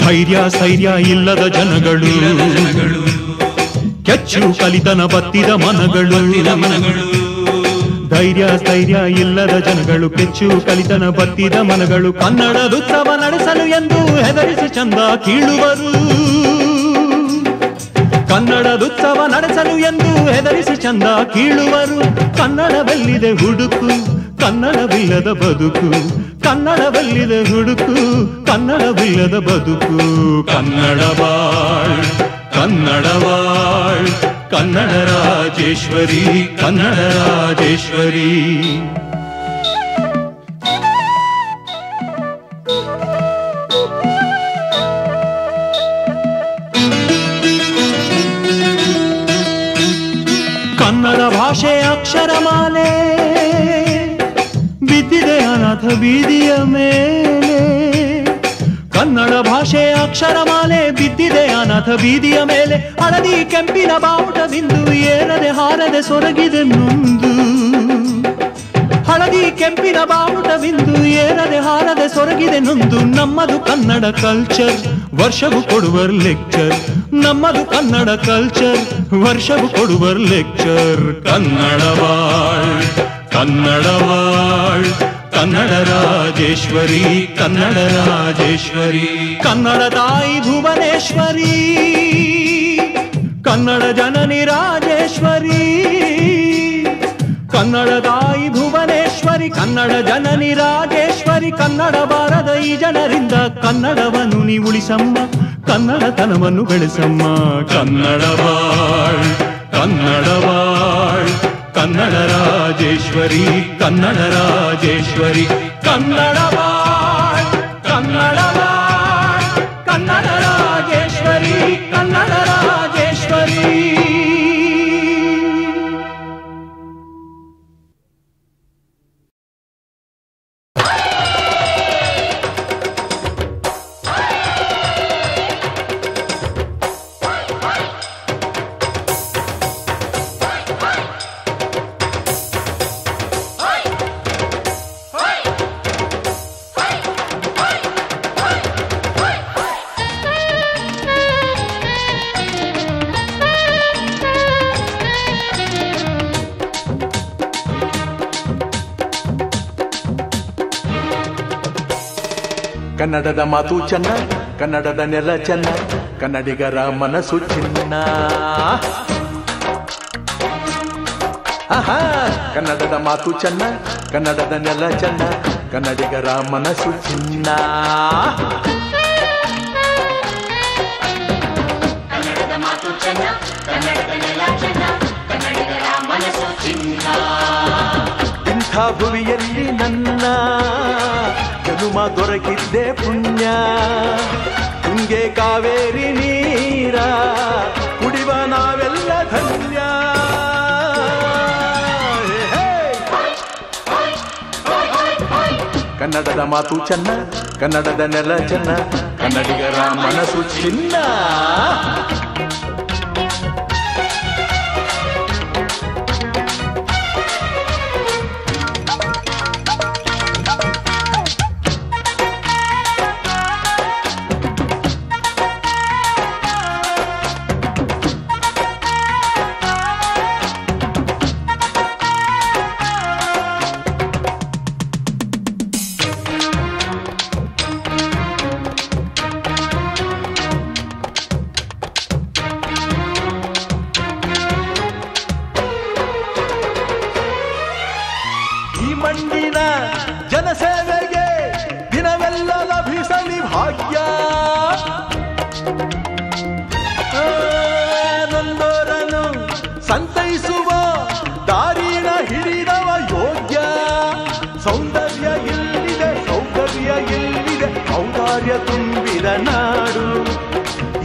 ಧೈರ್ಯ ಸ್ಥೈರ್ಯ ಇಲ್ಲದ ಜನಗಳು, ಕೆಚ್ಚು ಕಲಿತನ ಬತ್ತಿದ ಮನಗಳು. ಧೈರ್ಯ ಸ್ಥೈರ್ಯ ಇಲ್ಲದ ಜನಗಳು, ಕೆಚ್ಚು ಕಲಿತನ ಬತ್ತಿದ ಮನಗಳು. ಕನ್ನಡದುತ್ಸವ ನಡೆಸಲು ಎಂದು ಹೆದರಿಸಿ ಚಂದ ಕೀಳುವರು. ಕನ್ನಡದುತ್ಸವ ನಡೆಸಲು ಎಂದು ಹೆದರಿಸಿ ಚಂದ ಕೀಳುವರು. ಕನ್ನಡವೆಲ್ಲಿದೆ ಹುಡುಕು, ಕನ್ನಡವಿಲ್ಲದ ಬದುಕು. ಕನ್ನಡವೆಲ್ಲಿದೆ ಹುಡುಕು, ಕನ್ನಡವಿಲ್ಲದ ಬದುಕು. ಕನ್ನಡವಾಳ್ ಕನ್ನಡವಾಳ್ ಕನ್ನಡ ರಾಜೇಶ್ವರಿ, ಕನ್ನಡ ರಾಜೇಶ್ವರಿ. ಕನ್ನಡ ಭಾಷೆ ಅಕ್ಷರಮಾಲೆ ಬಿದ್ದಿದೆ ಅನಾಥ ಬೀದಿಯ ಮೇಲೆ. ಕನ್ನಡ ಭಾಷೆ ಅಕ್ಷರಮಾಲೆ ಬಿದ್ದಿದೆ ಅನಾಥ ಬೀದಿಯ ಮೇಲೆ. ಹಳದಿ ಕೆಂಪಿನ ಬಾವುಟ ಬಿಂದು ಏರದೆ ಹಾರದೆ ಸೊರಗಿದೆ ನೊಂದು. ಹಳದಿ ಕೆಂಪಿನ ಬಾವುಟ ಬಿಂದು ಏರದೆ ಹಾರದೆ ಸೊರಗಿದೆ ನೊಂದು. ನಮ್ಮದು ಕನ್ನಡ ಕಲ್ಚರ್, ವರ್ಷವು ಕೊಡುವರ್ ಲೆಕ್ಚರ್. ನಮ್ಮದು ಕನ್ನಡ ಕಲ್ಚರ್, ವರ್ಷವು ಕೊಡುವರ್ ಲೆಕ್ಚರ್. ಕನ್ನಡವಾಳ್ ಕನ್ನಡವಾಳ್ ಕನ್ನಡ ರಾಜೇಶ್ವರಿ, ಕನ್ನಡ ರಾಜೇಶ್ವರಿ. ಕನ್ನಡ ತಾಯಿ ಭುವನೇಶ್ವರಿ, ಕನ್ನಡ ಜನನಿ ರಾಜೇಶ್ವರಿ. ಕನ್ನಡ ತಾಯಿ ಭುವನೇಶ್ವರಿ, ಕನ್ನಡ ಜನನಿ ರಾಜೇಶ್ವರಿ. ಕನ್ನಡ ಬಾರದ ಈ ಜನರಿಂದ ಕನ್ನಡವನ್ನು ನೀ ಉಳಿಸಮ್ಮ, ಕನ್ನಡತನವನ್ನು ಬೆಳೆಸಮ್ಮ. ಕನ್ನಡವಾಳ್ ಕನ್ನಡವಾಳ್ ಕನ್ನಡ ರಾಜೇಶ್ವರಿ, ಕನ್ನಡ ರಾಜೇಶ್ವರಿ. ಕನ್ನಡವಾಳ್ ಕನ್ನಡವಾಳ್ ಕನ್ನಡ ರಾಜೇಶ್ವರಿ, ಕನ್ನಡ ರಾಜೇಶ್ವರಿ. ಕನ್ನಡದ ಮಾತು ಚೆನ್ನ, ಕನ್ನಡದ ನೆಲ ಚೆನ್ನ, ಕನ್ನಡಿಗರ ಮನಸ್ಸು ಚಿನ್ನ. ಆಹಾ ಕನ್ನಡದ ಮಾತು ಚೆನ್ನ ಕನ್ನಡದ ನೆಲ ಚೆನ್ನ ಕನ್ನಡಿಗರ ಮನಸ್ಸು ಚಿನ್ನ ಕನ್ನಡದ ಮಾತು ಚೆನ್ನ ಕನ್ನಡದ ನೆಲ ಚೆನ್ನ ಕನ್ನಡಿಗರ ಮನಸ್ಸು ಚಿನ್ನ ಇಂಥ ಭುವಿಯಲ್ಲಿ ನನ್ನ ಜನುಮ ದೊರಕಿದ್ದೆ ಪುಣ್ಯ ತುಂಗೆ ಕಾವೇರಿ ನೀರ ಕುಡಿವ ನಾವೆಲ್ಲ ಧನ್ಯ ಕನ್ನಡದ ಮಾತು ಚೆನ್ನ ಕನ್ನಡದ ನೆಲ ಚೆನ್ನ ಕನ್ನಡಿಗರ ಮನಸ್ಸು ಚಿನ್ನ ಮಂಡಿನ ಜನಸೇವೆಗೆ ದಿನವೆಲ್ಲ ಲಭಿಸಲಿ ಭಾಗ್ಯ ನೊಂದೋರನು ಸಂತೈಸುವ ದಾರಿನ ಹಿಡಿದವ ಯೋಗ್ಯ ಸೌಂದರ್ಯ ಇಲ್ಲಿದೆ ಸೌಕರ್ಯ ಇಲ್ಲಿದೆ ಔದಾರ್ಯ ತುಂಬಿದ ನಾಡು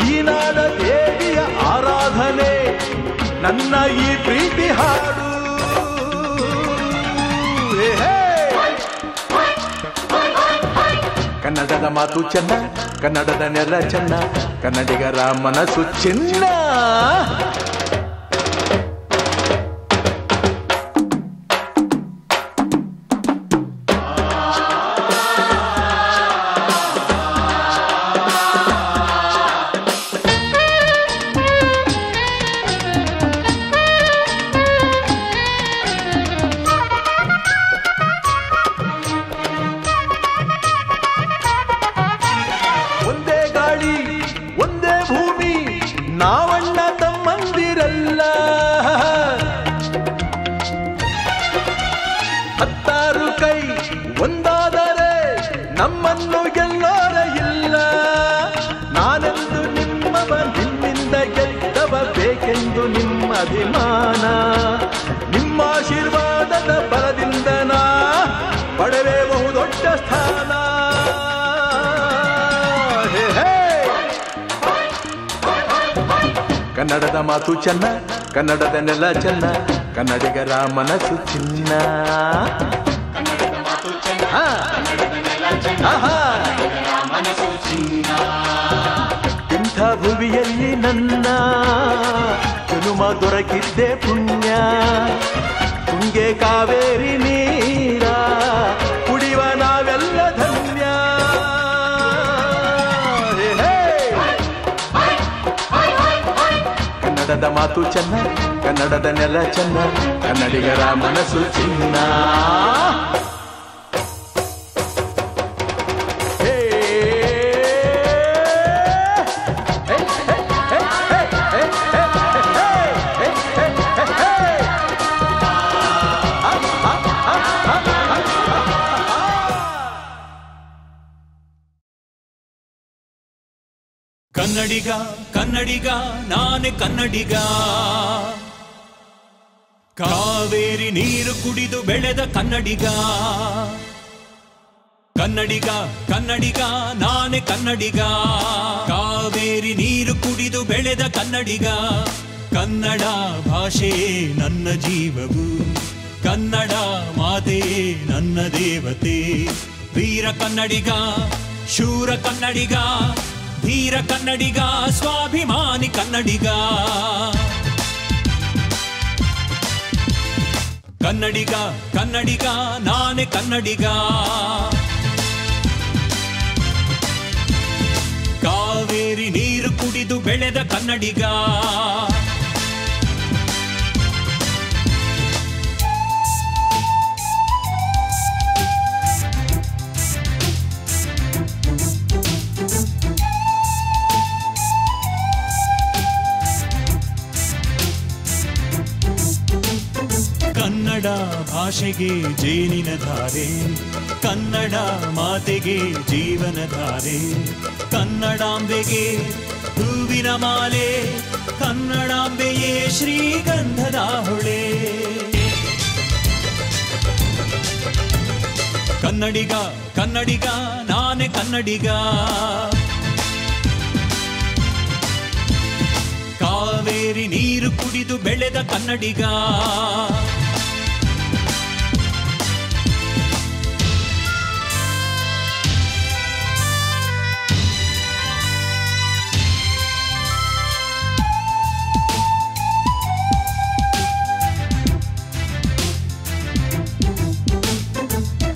ಈ ನಾಡ ದೇವಿಯ ಆರಾಧನೆ ನನ್ನ ಈ ಪ್ರೀತಿ ಹಾಡು ಕನ್ನಡದ ಮಾತು ಚೆನ್ನ ಕನ್ನಡದ ನೆಲ ಚೆನ್ನ ಕನ್ನಡಿಗರ ಮನಸ್ಸು ಚಿನ್ನ ಒಂದೇ ಭೂಮಿ ನಾವಣ್ಣ ತಮ್ಮಂದಿರಲ್ಲ ಹತ್ತಾರು ಕೈ ಒಂದಾದರೆ ನಮ್ಮನ್ನು ಗೆಲ್ಲೋರ ಇಲ್ಲ ನಾನೆಂದು ನಿಮ್ಮವ ನಿಮ್ಮಿಂದ ಗೆದ್ದವ ಬೇಕೆಂದು ನಿಮ್ಮ ಅಭಿಮಾನ ನಿಮ್ಮ ಆಶೀರ್ವಾದದ ಬಲದಿಂದ ನಾ ಪಡೆವೆ ಬಹುದೊಡ್ಡ ಸ್ಥಾನ ಕನ್ನಡದ ಮಾತು ಚೆನ್ನ ಕನ್ನಡದ ನೆಲ ಚೆನ್ನ ಕನ್ನಡಿಗರ ಮನಸ್ಸು ಚಿನ್ನ ಕನ್ನಡದ ಮಾತು ಚೆನ್ನ ಕನ್ನಡದ ನೆಲ ಚೆನ್ನ ಕನ್ನಡಿಗರ ಮನಸ್ಸು ಚಿನ್ನ ಇಂಥ ಭುವಿಯಲ್ಲಿ ನನ್ನ ಜನುಮ ದೊರಕಿದ್ದೆ ಪುಣ್ಯ ತುಂಗೆ ಕಾವೇರಿ ನೀರ ಕುಡಿವ ನಾವೆಲ್ಲ ಧನ್ಯ ಕನ್ನಡದ ಮಾತು ಚೆನ್ನ ಕನ್ನಡದ ನೆಲ ಚೆನ್ನ ಕನ್ನಡಿಗರ ಮನಸ್ಸು ಚಿನ್ನ ಕನ್ನಡಿಗ ಕನ್ನಡಿಗ ನಾನೇ ಕನ್ನಡಿಗ ಕಾವೇರಿ ನೀರು ಕುಡಿದು ಬೆಳೆದ ಕನ್ನಡಿಗ ಕನ್ನಡಿಗ ಕನ್ನಡಿಗ ನಾನೇ ಕನ್ನಡಿಗ ಕಾವೇರಿ ನೀರು ಕುಡಿದು ಬೆಳೆದ ಕನ್ನಡಿಗ ಕನ್ನಡ ಭಾಷೆಯೇ ನನ್ನ ಜೀವವು ಕನ್ನಡ ಮಾತೆಯೇ ನನ್ನ ದೇವತೆ ವೀರ ಕನ್ನಡಿಗ ಶೂರ ಕನ್ನಡಿಗ ಧೀರ ಕನ್ನಡಿಗ ಸ್ವಾಭಿಮಾನಿ ಕನ್ನಡಿಗ ಕನ್ನಡಿಗ ಕನ್ನಡಿಗ ನಾನೇ ಕನ್ನಡಿಗ ಕಾವೇರಿ ನೀರು ಕುಡಿದು ಬೆಳೆದ ಕನ್ನಡಿಗ ಕನ್ನಡ ಭಾಷೆಗೆ ಜೇನಿನ ಧಾರೆ, ಕನ್ನಡ ಮಾತೆಗೆ ಜೀವನ ಧಾರೆ, ಕನ್ನಡಾಂಬೆಗೆ ಹೂವಿನ ಮಾಲೆ, ಕನ್ನಡಾಂಬೆಯೇ ಶ್ರೀಗಂಧದ ಹೊಳೆ. ಕನ್ನಡಿಗ ಕನ್ನಡಿಗ ನಾನೇ ಕನ್ನಡಿಗ, ಕಾವೇರಿ ನೀರು ಕುಡಿದು ಬೆಳೆದ ಕನ್ನಡಿಗ.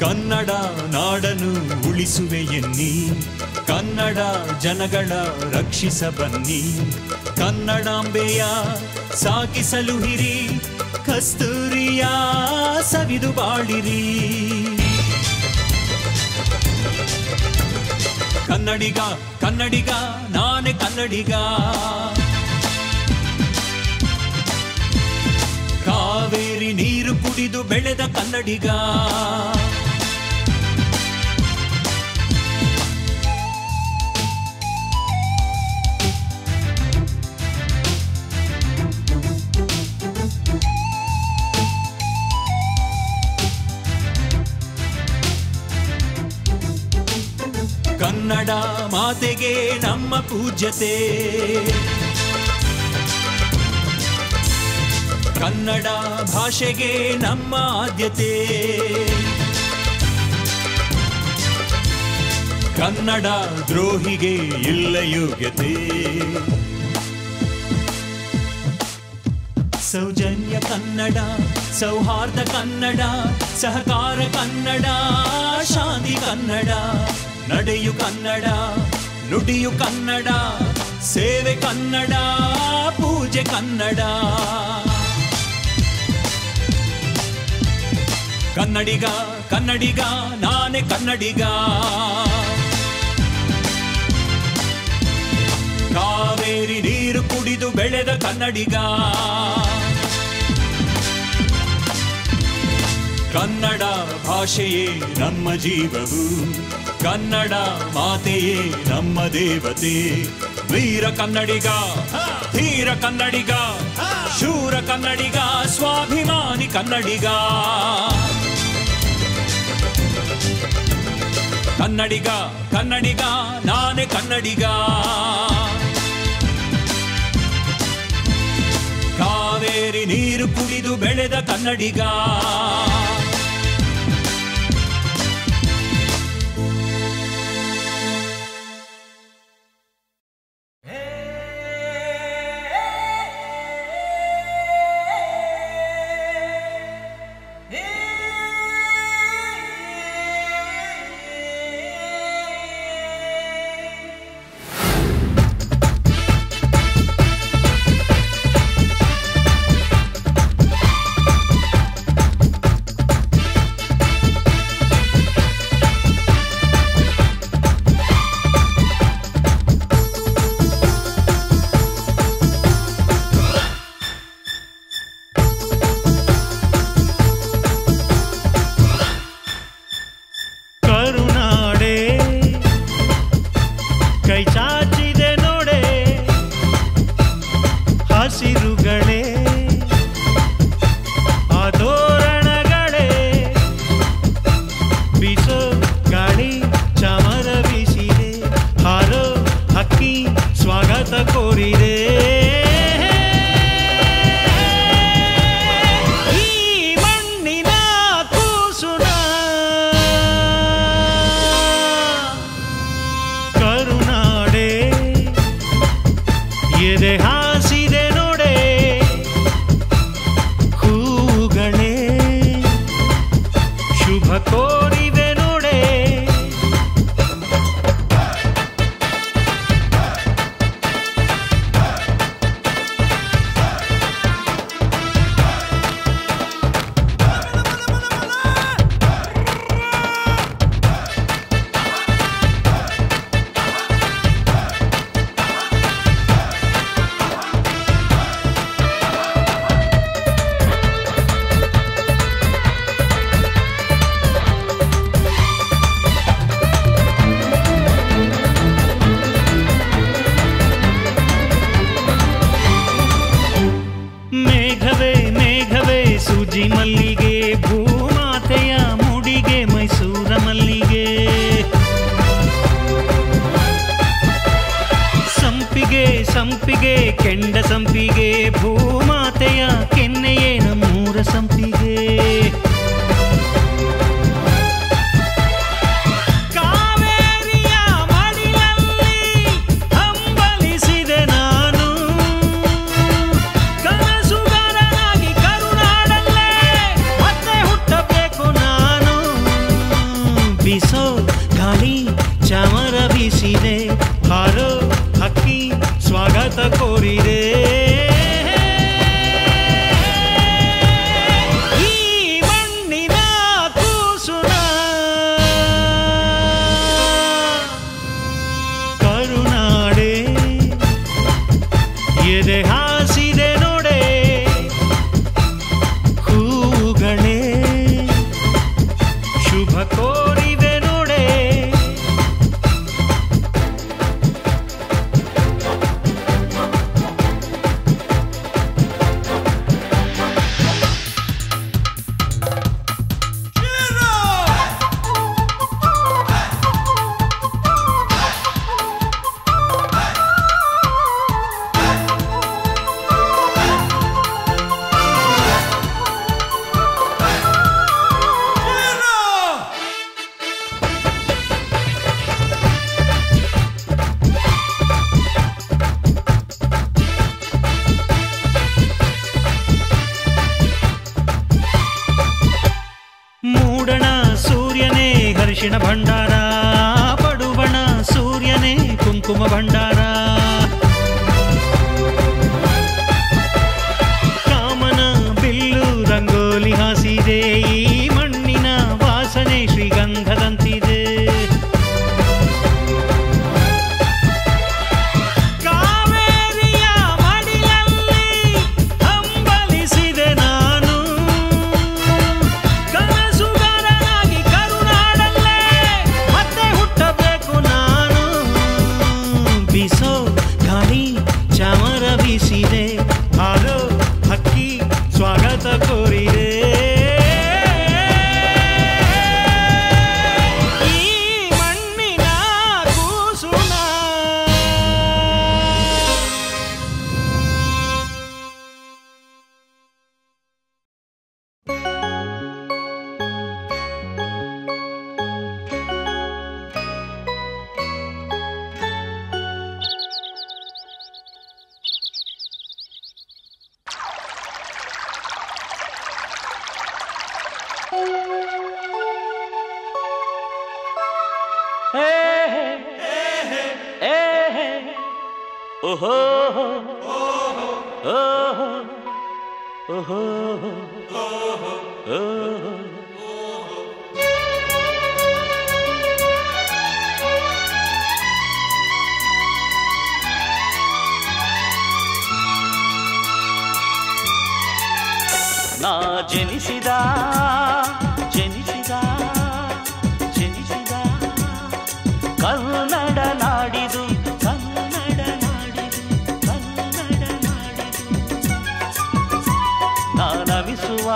ಕನ್ನಡ ನಾಡನ್ನು ಉಳಿಸುವೆ ಎನ್ನಿ, ಕನ್ನಡ ಜನಗಳ ರಕ್ಷಿಸ ಬನ್ನಿ, ಕನ್ನಡಾಂಬೆಯ ಸಾಕಿಸಲು ಹಿರಿ, ಕಸ್ತೂರಿಯ ಸವಿದು ಬಾಳಿರಿ. ಕನ್ನಡಿಗ ಕನ್ನಡಿಗ ನಾನೇ ಕನ್ನಡಿಗ, ಕಾವೇರಿ ನೀರು ಕುಡಿದು ಬೆಳೆದ ಕನ್ನಡಿಗ. ಕನ್ನಡ ಮಾತೆಗೆ ನಮ್ಮ ಪೂಜ್ಯತೆ, ಕನ್ನಡ ಭಾಷೆಗೆ ನಮ್ಮ ಆದ್ಯತೆ, ಕನ್ನಡ ದ್ರೋಹಿಗೆ ಇಲ್ಲ ಯೋಗ್ಯತೆ. ಸೌಜನ್ಯ ಕನ್ನಡ, ಸೌಹಾರ್ದ ಕನ್ನಡ, ಸಹಕಾರ ಕನ್ನಡ, ಶಾಂತಿ ಕನ್ನಡ, ನಡೆಯು ಕನ್ನಡ, ನುಡಿಯು ಕನ್ನಡ, ಸೇವೆ ಕನ್ನಡ, ಪೂಜೆ ಕನ್ನಡ. ಕನ್ನಡಿಗ ಕನ್ನಡಿಗ ನಾನೇ ಕನ್ನಡಿಗ, ಕಾವೇರಿ ನೀರು ಕುಡಿದು ಬೆಳೆದ ಕನ್ನಡಿಗ. ಕನ್ನಡ ಭಾಷೆಯೇ ನಮ್ಮ ಜೀವವು, ಕನ್ನಡ ಮಾತೆಯೇ ನಮ್ಮ ದೇವತೆ. ವೀರ ಕನ್ನಡಿಗ, ಧೀರ ಕನ್ನಡಿಗ, ಶೂರ ಕನ್ನಡಿಗ, ಸ್ವಾಭಿಮಾನಿ ಕನ್ನಡಿಗ. ಕನ್ನಡಿಗ ಕನ್ನಡಿಗ ನಾನೇ ಕನ್ನಡಿಗ, ಕಾವೇರಿ ನೀರು ಕುಡಿದು ಬೆಳೆದ ಕನ್ನಡಿಗ. ಮೇಘವೇ ಮೇಘವೇ ಸೂಜಿ ಮಲ್ಲಿಗೆ ಭೂಮಾತೆಯ ಮುಡಿಗೆ ಮೈಸೂರ ಮಲ್ಲಿಗೆ ಸಂಪಿಗೆ ಸಂಪಿಗೆ ಕೆಂಡ ಸಂಪಿಗೆ ಭೂಮಾತೆಯ ಕೆನ್ನೆಯೇ ನಮ್ಮೂರ ಸಂಪಿಗೆ ಕಾವೇರಿಯ ಮಡಿಲಲ್ಲಿ ಹಂಬಲಿಸಿದೆ ನಾನು ಕನಸುಗಾರನಾಗಿ ಕರುನಾಡಲ್ಲೇ ಮತ್ತೆ ಹುಟ್ಟಬೇಕು ನಾನು ಬಿಸೋ ಗಾಳಿ ಚಾಮರ ಬೀಸಿದೆ ಹಾರೋ ಹಕ್ಕಿ ಸ್ವಾಗತ ಕೋರಿದೆ ಈ ಮಣ್ಣಿನ ಕೂಸುನ ಕರುನಾಡೆ ಎದೆ ಹಾಸಿದೆ ನೋಡೆ ಹೂಗಳೇ ಶುಭ ಕೋರಿವೆ ನೋಡೆ ಮೂಡಣ ಸೂರ್ಯನೇ ಹರ್ಷಿಣ ಭಂಡಾರ ಪಡುವಣ ಸೂರ್ಯನೇ ಕುಂಕುಮ ಭಂಡಾರ ಕಾಮನ ಬಿಲ್ಲು ರಂಗೋಲಿ ಹಾಸಿದೆ ಈ ಮಣ್ಣಿನ ವಾಸನೆ ಶ್ರೀಗಂಧದಂತಿದೆ ಕಾವೇರಿಯ ಮಡಿಲಲ್ಲಿ ಹಂಬಲಿಸಿದೆ ನಾನು ಕನಸುಗಾರನಾಗಿ ಕರುನಾಡಲ್ಲೇ ಮತ್ತೆ ಹುಟ್ಟಬೇಕು ನಾನು ಬಿಸೋ ಗಾಳಿ ಚಾಮರ ಬೀಸಿದೆ ಹಾರೋ ಹಕ್ಕಿ ಸ್ವಾಗತ ಕೋರಿದೆ ಈ ಮಣ್ಣಿನ ಕೂಸುನ ಓಹೋ ಓಹೋ ಓಹೋ ನಾ ಜನಿಸಿದ ಜನಿಸಿದ ಜನಿಸಿದ ಕನ್ನಡ ನಾಡಿದು ಕನ್ನಡ ನಾಡಿದು ಕನ್ನಡ ನಾಡಿದು ನಾನವಿಸುವ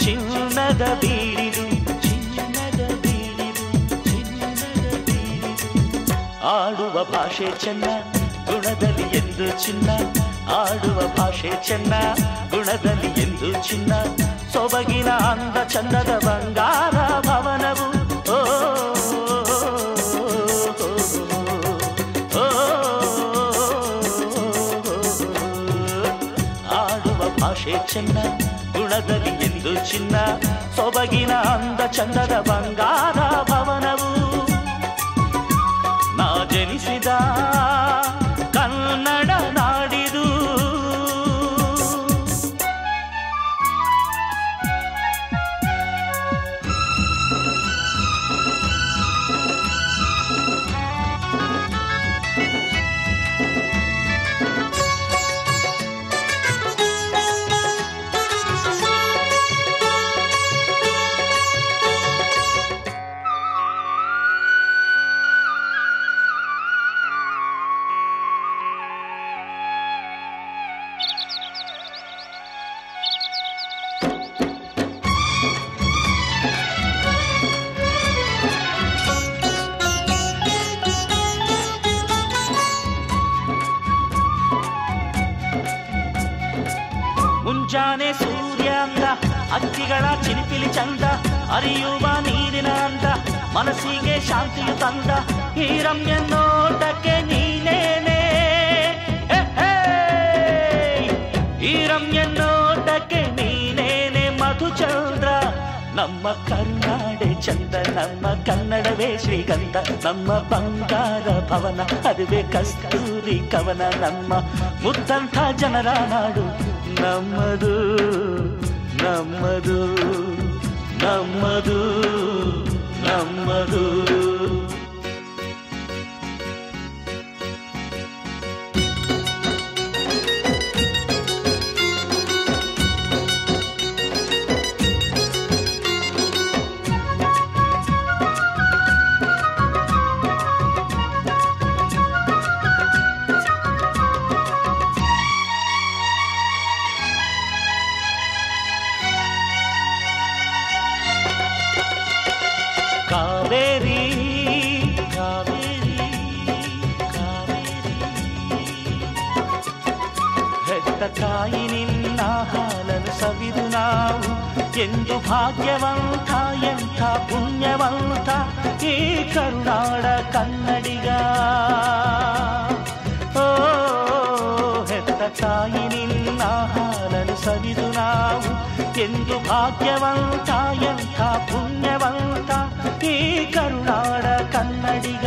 ಚಿನ್ನದ ಬೀಡಿದು ಚಿನ್ನದ ಬೀಡಿದು ಚಿನ್ನದ ಬೀಡಿದು ಆಡುವ ಭಾಷೆ ಚೆನ್ನ ಗುಣದಲ್ಲಿ ಎಂದು ಚಿನ್ನ ಆಡುವ ಭಾಷೆ ಚೆನ್ನ ಗುಣದಲ್ಲಿ ಎಂದು ಚಿನ್ನ ಸೊಬಗಿನ ಅಂದ ಚಂದದ ಬಂಗಾರ ಭವನವು ಓ ಆಡುವ ಭಾಷೆ ಚೆನ್ನ ಗುಣದಲ್ಲಿ ಎಂದು ಚಿನ್ನ ಸೊಬಗಿನ ಅಂದ ಚಂದದ ಬಂಗಾರ ಭವನವು ನಾ ಜನಿಸಿದ ಕನ್ನಡ ನಾಡಿದು ಮುಂಜಾನೆ ಸೂರ್ಯ ಅಂದ, ಹಕ್ಕಿಗಳ ಚಿಲಿಪಿಲಿ ಚಂದ, ಅರಿಯುವ ನೀರಿನ ಅಂದ, ಮನಸ್ಸಿಗೆ ಶಾಂತಿಯು ತಂದ, ಈ ರಮ್ಯ ನೋಟಕ್ಕೆ ನೀನೇನೆ, ಈ ರಮ್ಯ ನೋಟಕ್ಕೆ ನೀನೇನೆ ಮಧುಚಂದ್ರ. ನಮ್ಮ ಕರುನಾಡೆ ಚಂದ, ನಮ್ಮ ಕನ್ನಡವೇ ಶ್ರೀಗಂಧ, ನಮ್ಮ ಬಂಗಾರ ಭವನ ಅದುವೇ ಕಸ್ತೂರಿ ಕವನ, ನಮ್ಮ ಮುದ್ದಂಥ ಜನರ ನಾಡು ನಮ್ಮದು ನಮ್ಮದು ನಮ್ಮದು ನಮ್ಮದು. ಕಾವೇರಿ ಕಾವೇರಿ ಕಾವೇರಿ ಹೆತ್ತ ತಾಯಿ ನಿನ್ನ ಹಾಲನ್ನು ಸವಿದು ನಾವು ಎಂದು ಭಾಗ್ಯವಂತ, ಎಂಥ ಪುಣ್ಯವಂತ ಈ ಕರುನಾಡ ಕನ್ನಡಿಗ. ಓ ಹೆತ್ತ ತಾಯಿ ನಿನ್ನ ಹಾಲನ್ನು ಸವಿದು ನಾವು ಎಂದು ಭಾಗ್ಯವಂತ, ಎಂಥ ಪುಣ್ಯವಂತ ಈ ಕರುನಾಡ ಕನ್ನಡಿಗ.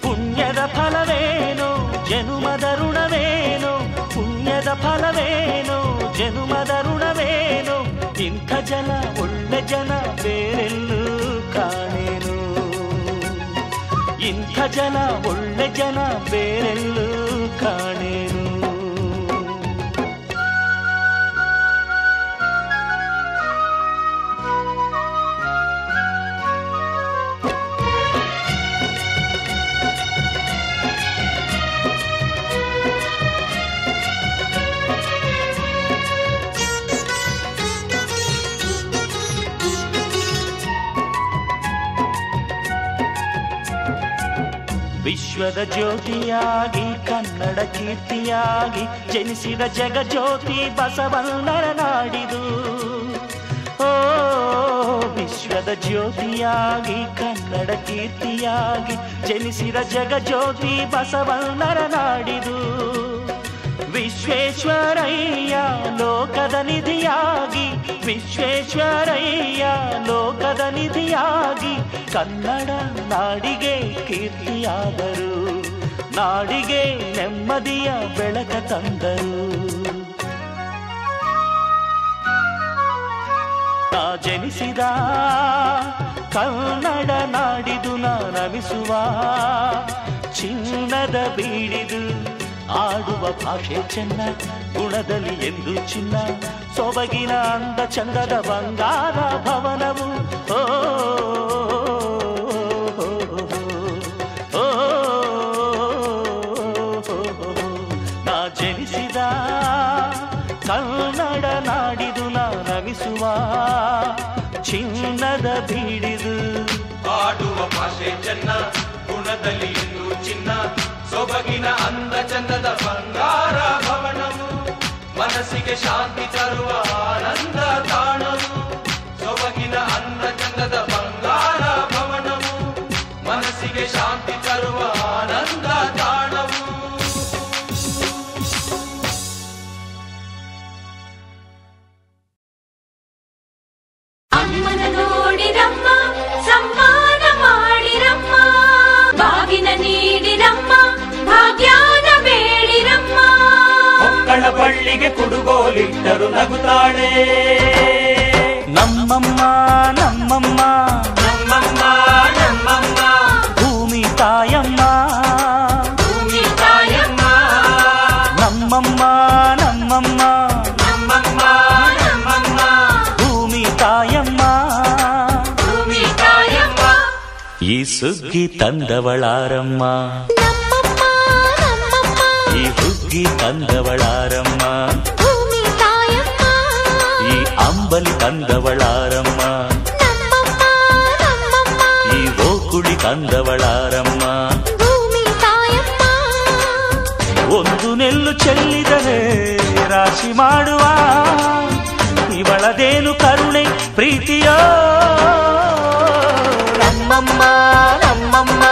ಪುಣ್ಯದ ಫಲವೇನೋ ಜನುಮದ ಋಣವೇನೋ, ಪುಣ್ಯದ ಫಲವೇನೋ ಜನುಮದ ಋಣವೇನೋ, ಇಂಥ ಜನ ಒಳ್ಳೆ ಜನ ಬೇರೆಲ್ಲೂ ಕಾಣೇನು, ಇಂಥ ಜನ ಒಳ್ಳೆ ಜನ ಬೇರೆಲ್ಲೂ ಕಾಣೇನು. ವಿಶ್ವದ ಜ್ಯೋತಿಯಾಗಿ ಕನ್ನಡ ಕೀರ್ತಿಯಾಗಿ ಜನಿಸಿದ ಜಗಜ್ಯೋತಿ ಬಸವಣ್ಣರ ನಾಡಿದು. ಓ ವಿಶ್ವದ ಜ್ಯೋತಿಯಾಗಿ ಕನ್ನಡ ಕೀರ್ತಿಯಾಗಿ ಜನಿಸಿದ ಜಗಜ್ಯೋತಿ ಬಸವಣ್ಣರ ನಾಡಿದು. ವಿಶ್ವೇಶ್ವರಯ್ಯ ಲೋಕದ ನಿಧಿಯಾಗಿ, ವಿಶ್ವೇಶ್ವರಯ್ಯ ಲೋಕದ ನಿಧಿಯಾಗಿ ಕನ್ನಡ ನಾಡಿಗೆ ಕೀರ್ತಿಯಾದರು, ನಾಡಿಗೆ ನೆಮ್ಮದಿಯ ಬೆಳಕ ತಂದರು. ತಾ ಜನಿಸಿದ ಕನ್ನಡ ನಾಡಿದು ನಮಿಸುವ ಚಿನ್ನದ ಬೀಡಿದು, ಆಡುವ ಭಾಷೆ ಚೆನ್ನ, ಗುಣದಲ್ಲಿ ಎಂದು ಚಿನ್ನ, ಸೊಬಗಿನ ಅಂದ ಚಂದದ ಬಂಗಾರ ಭವನವು. ಓ ನಾ ಜನಿಸಿದ ಕನ್ನಡ ನಾಡಿದು ನಮಿಸುವ ಚಿನ್ನದ ಬೀಡಿದು, ಆಡುವ ಭಾಷೆ ಚೆನ್ನ, ಗುಣದಲ್ಲಿ ಎಂದು ಚಿನ್ನ, ಸೊಬಗಿನ ಅಂದ ಚಂದದ ಬಂಗಾರ ಭವನವು, ಮನಸ್ಸಿಗೆ ಶಾಂತಿ ತರುವ ಆನಂದ ತಾಣವು, ಸೊಬಗಿನ ಅಂದ ಚಂದದ ಬಂಗಾರ ಭವನವು, ಮನಸ್ಸಿಗೆ ಶಾಂತಿ ತರುವ ಆನಂದ ತಾಣವು. ಅಮ್ಮನ ನೋಡಿರಮ್ಮ, ಸಮ್ಮಾನ ಮಾಡಿರಮ್ಮ, ಬಾಗಿನ ನೀಡಿರಮ್ಮ, ಭಾಗ್ಯಾನ ಬೇಡಿರಮ್ಮ. ಮಕ್ಕಳ ಬಳ್ಳಿಗೆ ಕುಡುಗೋಲಿಟ್ಟರು ನಗುತ್ತಾಳೆ ನಮ್ಮಮ್ಮ ನಮ್ಮಮ್ಮ ನಮ್ಮಮ್ಮ ನಮ್ಮಮ್ಮ, ಭೂಮಿ ತಾಯಮ್ಮ, ಭೂಮಿ ತಾಯಮ್ಮ, ನಮ್ಮಮ್ಮ ನಮ್ಮಮ್ಮ ನಮ್ಮಮ್ಮ ನಮ್ಮಮ್ಮ, ಭೂಮಿ ತಾಯಮ್ಮ, ಭೂಮಿ ತಾಯಮ್ಮ. ಈ ಸುಗ್ಗಿ ತಂದವಳಾರಮ್ಮ, ಈ ಹುಗ್ಗಿ ತಂದವಳಾರಮ್ಮ, ಭೂಮಿ ತಾಯಮ್ಮ, ಈ ಅಂಬಲಿ ತಂದವಳಾರಮ್ಮ, ಈ ಓಕುಳಿ ತಂದವಳಾರಮ್ಮ. ಭೂಮಿ ತಾಯಮ್ಮ, ಒಂದು ನೆಲ್ಲು ಚೆಲ್ಲಿದರೆ ರಾಶಿ ಮಾಡುವ ಇವಳದೇನು ಕರುಣೆ ಪ್ರೀತಿಯೋ ನಮ್ಮಮ್ಮ ನಮ್ಮಮ್ಮ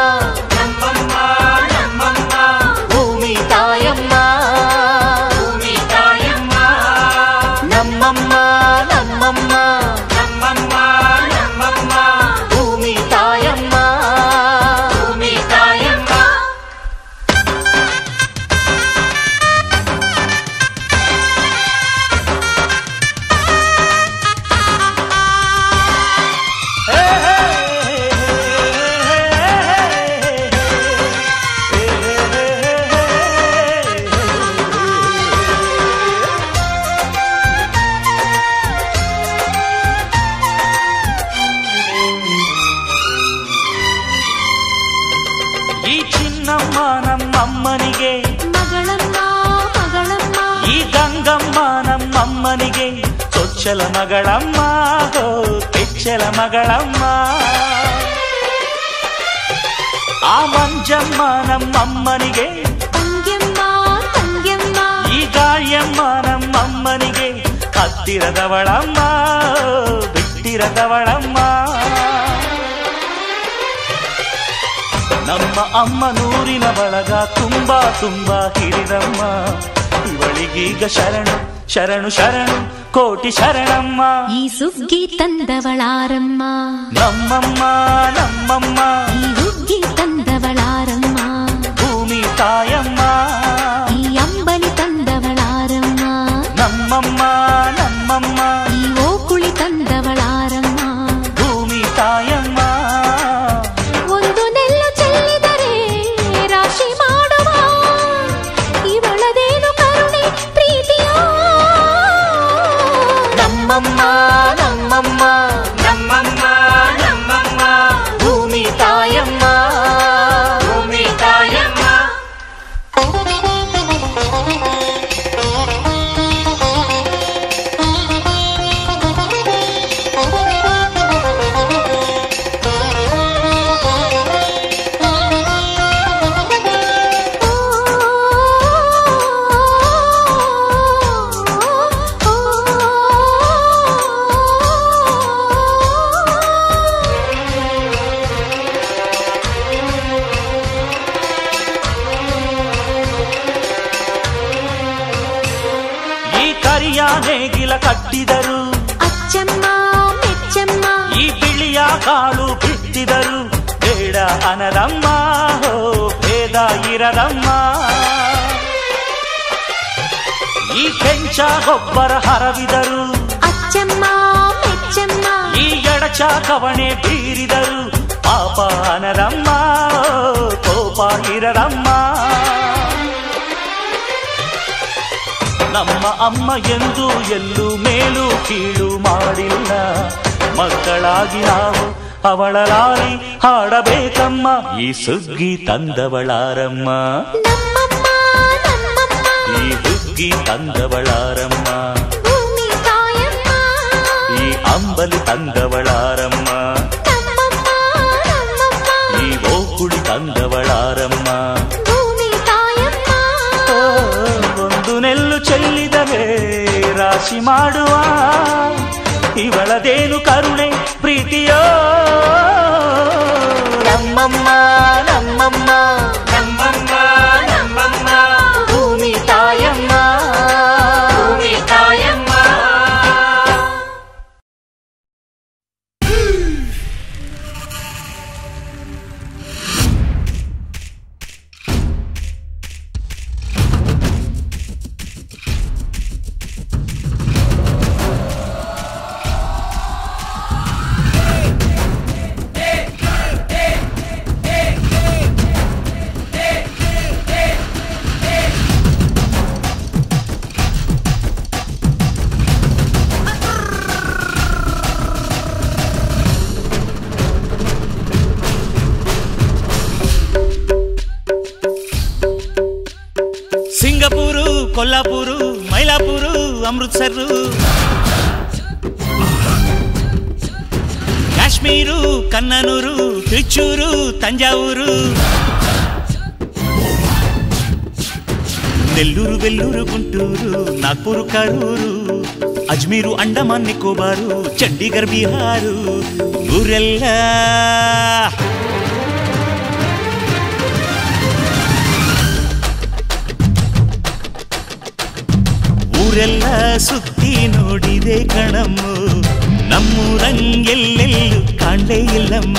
ನಮ್ಮಮ್ಮ ನಮ್ಮಮ್ಮ ಭೂಮಿ ತಾಯಮ್ಮ ಭೂಮಿ ತಾಯಮ್ಮ ನಮ್ಮಮ್ಮ ನಮ್ಮಮ್ಮ ನಮ್ಮಮ್ಮ ನಮ್ಮಮ್ಮ ಭೂಮಿ ತಾಯಮ್ಮ ಭೂಮಿ ತಾಯಮ್ಮ ಈ ಚಿನ್ನಮ್ಮ ನಮ್ಮಮ್ಮನಿಗೆ ಮಗಳಮ್ಮ ಮಗಳಮ್ಮ ಈ ಗಂಗಮ್ಮ ನಮ್ಮಮ್ಮನಿಗೆ ಚೊಚ್ಚಲ ಮಗಳಮ್ಮ ಹೋ ಕೆಚ್ಚಲ ಮಗಳಮ್ಮ ಆ ಮಂಜಮ್ಮ ನಮ್ಮಮ್ಮನಿಗೆ ತಂಗ್ಯಮ್ಮ ತಂಗ್ಯಮ್ಮ ಈ ಗಾಳಿಯಮ್ಮ ನಮ್ಮಮ್ಮನಿಗೆ ಹತ್ತಿರದವಳಮ್ಮ ಬಿಟ್ಟಿರದವಳಮ್ಮ ನಮ್ಮ ಅಮ್ಮ ನೂರಿನ ಬಳಗ ತುಂಬಾ ತುಂಬಾ ಹಿರಿದಮ್ಮ ಇವಳಿಗೀಗ ಶರಣು ಶರಣು ಶರಣು ಕೋಟಿ ಶರಣಮ್ಮ ಈ ಸುಗ್ಗಿ ತಂದವಳಾರಮ್ಮ ನಮ್ಮಮ್ಮ ನಮ್ಮಮ್ಮ ಈ ಹುಗ್ಗಿ ತಂದವಳಾರಮ್ಮ ಭೂಮಿ ತಾಯಮ್ಮ ಈ ಅಂಬಲಿ ತಂದವಳಾರಮ್ಮ ನಮ್ಮಮ್ಮ ನಮ್ಮಮ್ಮ ಈ ಓಕುಳಿ ತಂದವಳಾರಮ್ಮ ಭೂಮಿ ತಾಯಮ್ಮ ಒಂದು ನೆಲ್ಲು ಚೆಲ್ಲಿದರೆ ರಾಶಿ ಮಾಡುವ ಇವಳದೇನು ಕರುಣೆ ಪ್ರೀತಿಯೋ ನಮ್ಮಮ್ಮ ನಮ್ಮಮ್ಮ ನಮ್ಮಮ್ಮ ನಮ್ಮಮ್ಮ ಭೂಮಿ ತಾಯಮ್ಮ ಭೂಮಿ ತಾಯಮ್ಮ ಈ ಕರಿಯ ನೇಗಿಲ ಕಟ್ಟಿದರು ಅಚ್ಚಮ್ಮ ಮೆಚ್ಚಮ್ಮ ಈ ಬಿಳಿಯ ಕಾಳು ಬಿತ್ತಿದರು ಬೇಡ ಅನದಮ್ಮ ಹೋ ಭೇದ ಇರದಮ್ಮ ಈ ಕೆಂಚ ಗೊಬ್ಬರ ಹರವಿದರು ಅಚ್ಚಮ್ಮ ಮೆಚ್ಚಮ್ಮ ಈ ಎಡಚ ಕವಣೆ ಬೀರಿದರು ಪಾಪ ಅನದಮ್ಮ ಕೋಪ ಇರದಮ್ಮ ನಮ್ಮ ಅಮ್ಮ ಎಂದು ಎಲ್ಲೂ ಮೇಲು ಕೀಳು ಮಾಡಿಲ್ಲ ಮಕ್ಕಳಾಗಿ ನಾವು ಅವಳ ಲಾಲಿ ಹಾಡಬೇಕಮ್ಮ ಈ ಸುಗ್ಗಿ ತಂದವಳಾರಮ್ಮ ನಮ್ಮಮ್ಮ ನಮ್ಮಮ್ಮ ಈ ಹುಗ್ಗಿ ತಂದವಳಾರಮ್ಮ ಭೂಮಿ ತಾಯಮ್ಮ ಈ ಅಂಬಲಿ ತಂದವಳಾರಮ್ಮ ನಮ್ಮಮ್ಮ ನಮ್ಮಮ್ಮ ಈ ಓಕುಳಿ ತಂದವಳಾರಮ್ಮ ಭೂಮಿ ತಾಯಮ್ಮ ಒಂದು ನೆಲ್ಲು ಚೆಲ್ಲಿದರೆ ರಾಶಿ ಮಾಡುವ ಇವಳದೇನು ಕರುಣೆ ಪ್ರೀತಿಯೋ ನಮ್ಮಮ್ಮ ನಮ್ಮಮ್ಮ ನಮ್ಮಮ್ಮ ನಮ್ಮಮ್ಮ ಭೂಮಿ ತಾಯಮ್ಮ ಭೂಮಿ ತಾಯಮ್ಮ ಸಿಂಗಪೂರು ಕೊಲ್ಲಾಪುರು ಮೈಲಾಪುರು ಅಮೃತ್ಸರು ಕಾಶ್ಮೀರು ಕನ್ನನೂರು ತಿರುಚೂರು ತಂಜಾವೂರು నెల్లూరు వెల్లూరు గుంటూరు నాగ్పూర్ కరూరు అజ్మీరు అండమాన్ నికోబారు చండీగఢ్ బిహారు ఊరెల్లా ಊರೆಲ್ಲ ಸುತ್ತಿ ನೋಡಿದೆ ಕಣಮ್ಮ ನಮ್ಮೂರಂಗೆಲ್ಲೆಲ್ಲೂ ಕಾಣಲೇ ಇಲ್ಲಮ್ಮ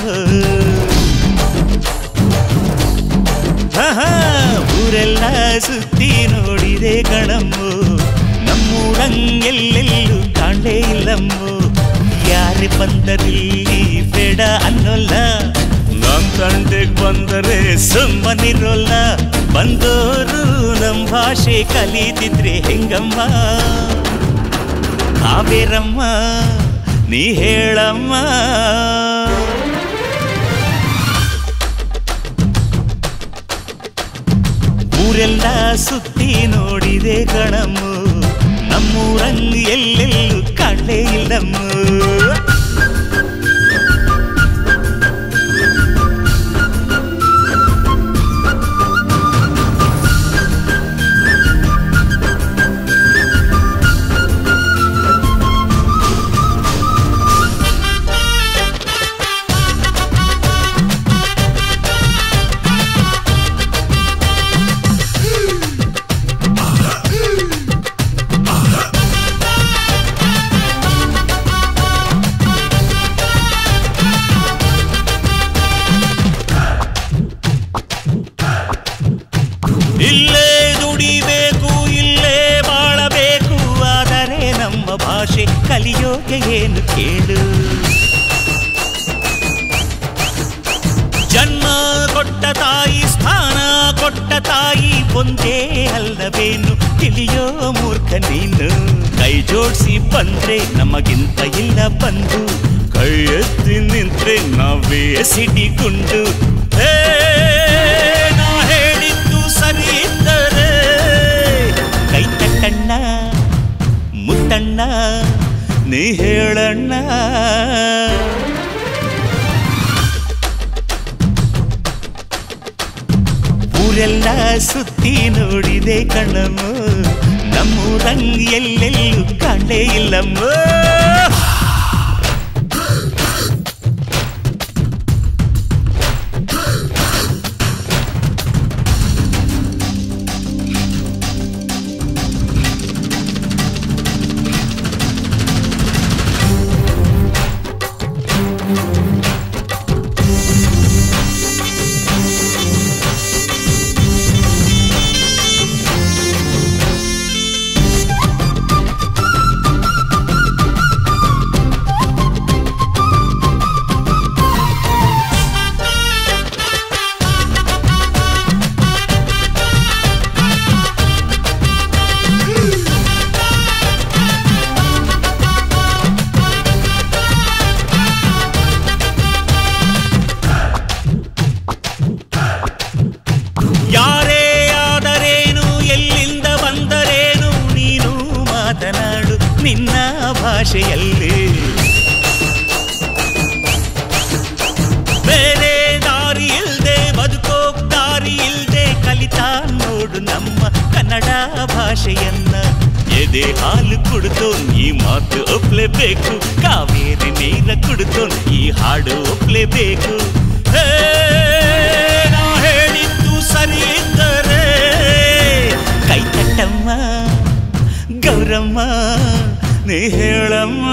ಊರೆಲ್ಲ ಸುತ್ತಿ ನೋಡಿದೆ ಕಣಮ್ಮ ನಮ್ಮೂರಂಗೆಲ್ಲೆಲ್ಲೂ ಕಾಣಲೇ ಇಲ್ಲಮ್ಮ ಯಾರೇ ಬಂದರಿಲ್ಲಿ ಬೇಡ ಅನ್ನೋಲ್ಲ ನಮ್ ತಂಟೆಗ್ ಬಂದರೆ ಸುಮ್ಮನಿರೋಲ್ಲ ಬಂದೋರು ನಮ್ ಭಾಷೆ ಕಲಿತಿದ್ರೆ ಹೆಂಗಮ್ಮ ಕಾವೇರಮ್ಮ ನೀ ಹೇಳಮ್ಮ ಊರೆಲ್ಲ ಸುತ್ತಿ ನೋಡಿದೆ ಕಣಮ್ಮ ನಮ್ಮೂರಂಗ್ ಎಲ್ಲೆಲ್ಲೂ ಕಾಣಲೇ ಇಲ್ಲಮ್ಮ ಇಲ್ಲೇ ದುಡಿಬೇಕು ಇಲ್ಲೇ ಬಾಳಬೇಕು ಆದರೆ ನಮ್ಮ ಭಾಷೆ ಕಲಿಯೋಕೆ ಏನು ಕೇಳು ಜನ್ಮ ಕೊಟ್ಟ ತಾಯಿ ಸ್ಥಾನ ಕೊಟ್ಟ ತಾಯಿ ಒಂದೇ ಅಲ್ಲವೇನು ತಿಳಿಯೋ ಮೂರ್ಖ ನೀನು ಕೈ ಜೋಡಿಸಿ ಬಂದ್ರೆ ನಮಗಿಂತ ಇಲ್ಲ ಬಂದು ಕೈ ಎತ್ತಿ ನಿಂತ್ರೆ ನಾವೇ ಸಿಡಿಗುಂಡು ಸರಿ ಇದ್ದರೆ ಕೈ ತಟ್ಟಣ್ಣ ಮುತ್ತಣ್ಣ ನೀ ಹೇಳಣ್ಣ ಊರೆಲ್ಲ ಸುತ್ತಿ ನೋಡಿದೆ ಕಣ್ಣಮ್ಮ ನಮ್ಮೂರಂಗ್ ಎಲ್ಲೆಲ್ಲೂ ಕಾಣಲೇ ಇಲ್ಲಮ್ಮ ಭಾಷೆಯಲ್ಲಿ ಬೇರೆ ದಾರಿ ಇಲ್ದೆ ಬದುಕೋಕ್ ದಾರಿ ಇಲ್ದೆ ಕಲಿತಾ ನೋಡು ನಮ್ಮ ಕನ್ನಡ ಭಾಷೆಯನ್ನ ಎದೆ ಹಾಲು ಕುಡಿದೋನ್ ಈ ಮಾತು ಒಪ್ಲೇಬೇಕು ಕಾವೇರಿ ನೀರ ಕುಡಿದೋನ್ ಈ ಹಾಡು ಒಪ್ಲೇಬೇಕು ನಾ ಹೇಳಿದ್ದು ಸರಿ ಇದ್ದರೆ ಕೈ ತಟ್ಟಮ್ಮ ಗೌರಮ್ಮ ನೀ ಹೇಳಮ್ಮ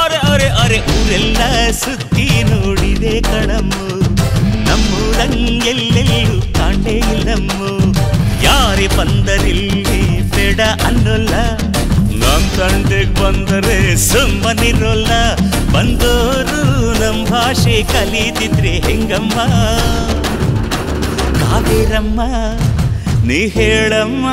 ಅರೆ ಅರೆ ಅರೆ ಊರೆಲ್ಲ ಸುತ್ತಿ ನೋಡಿದೆ ಕಣಮ್ಮ ನಮ್ಮೂರಂಗ್ ಎಲ್ಲೆಲ್ಲೂ ಕಾಣಲೇ ಇಲ್ಲಮ್ಮ ಯಾರೇ ಬಂದರಿಲ್ಲಿ ಬೇಡ ಅನ್ನೋಲ್ಲ ನಮ್ ತಂಟೆಗ್ ಬಂದರೆ ಸುಮ್ಮನಿರೋಲ್ಲ ಬಂದೋರು ನಮ್ ಭಾಷೆ ಕಲಿತಿದ್ರೆ ಹೆಂಗಮ್ಮ ಕಾವೇರಮ್ಮ ನೀ ಹೇಳಮ್ಮ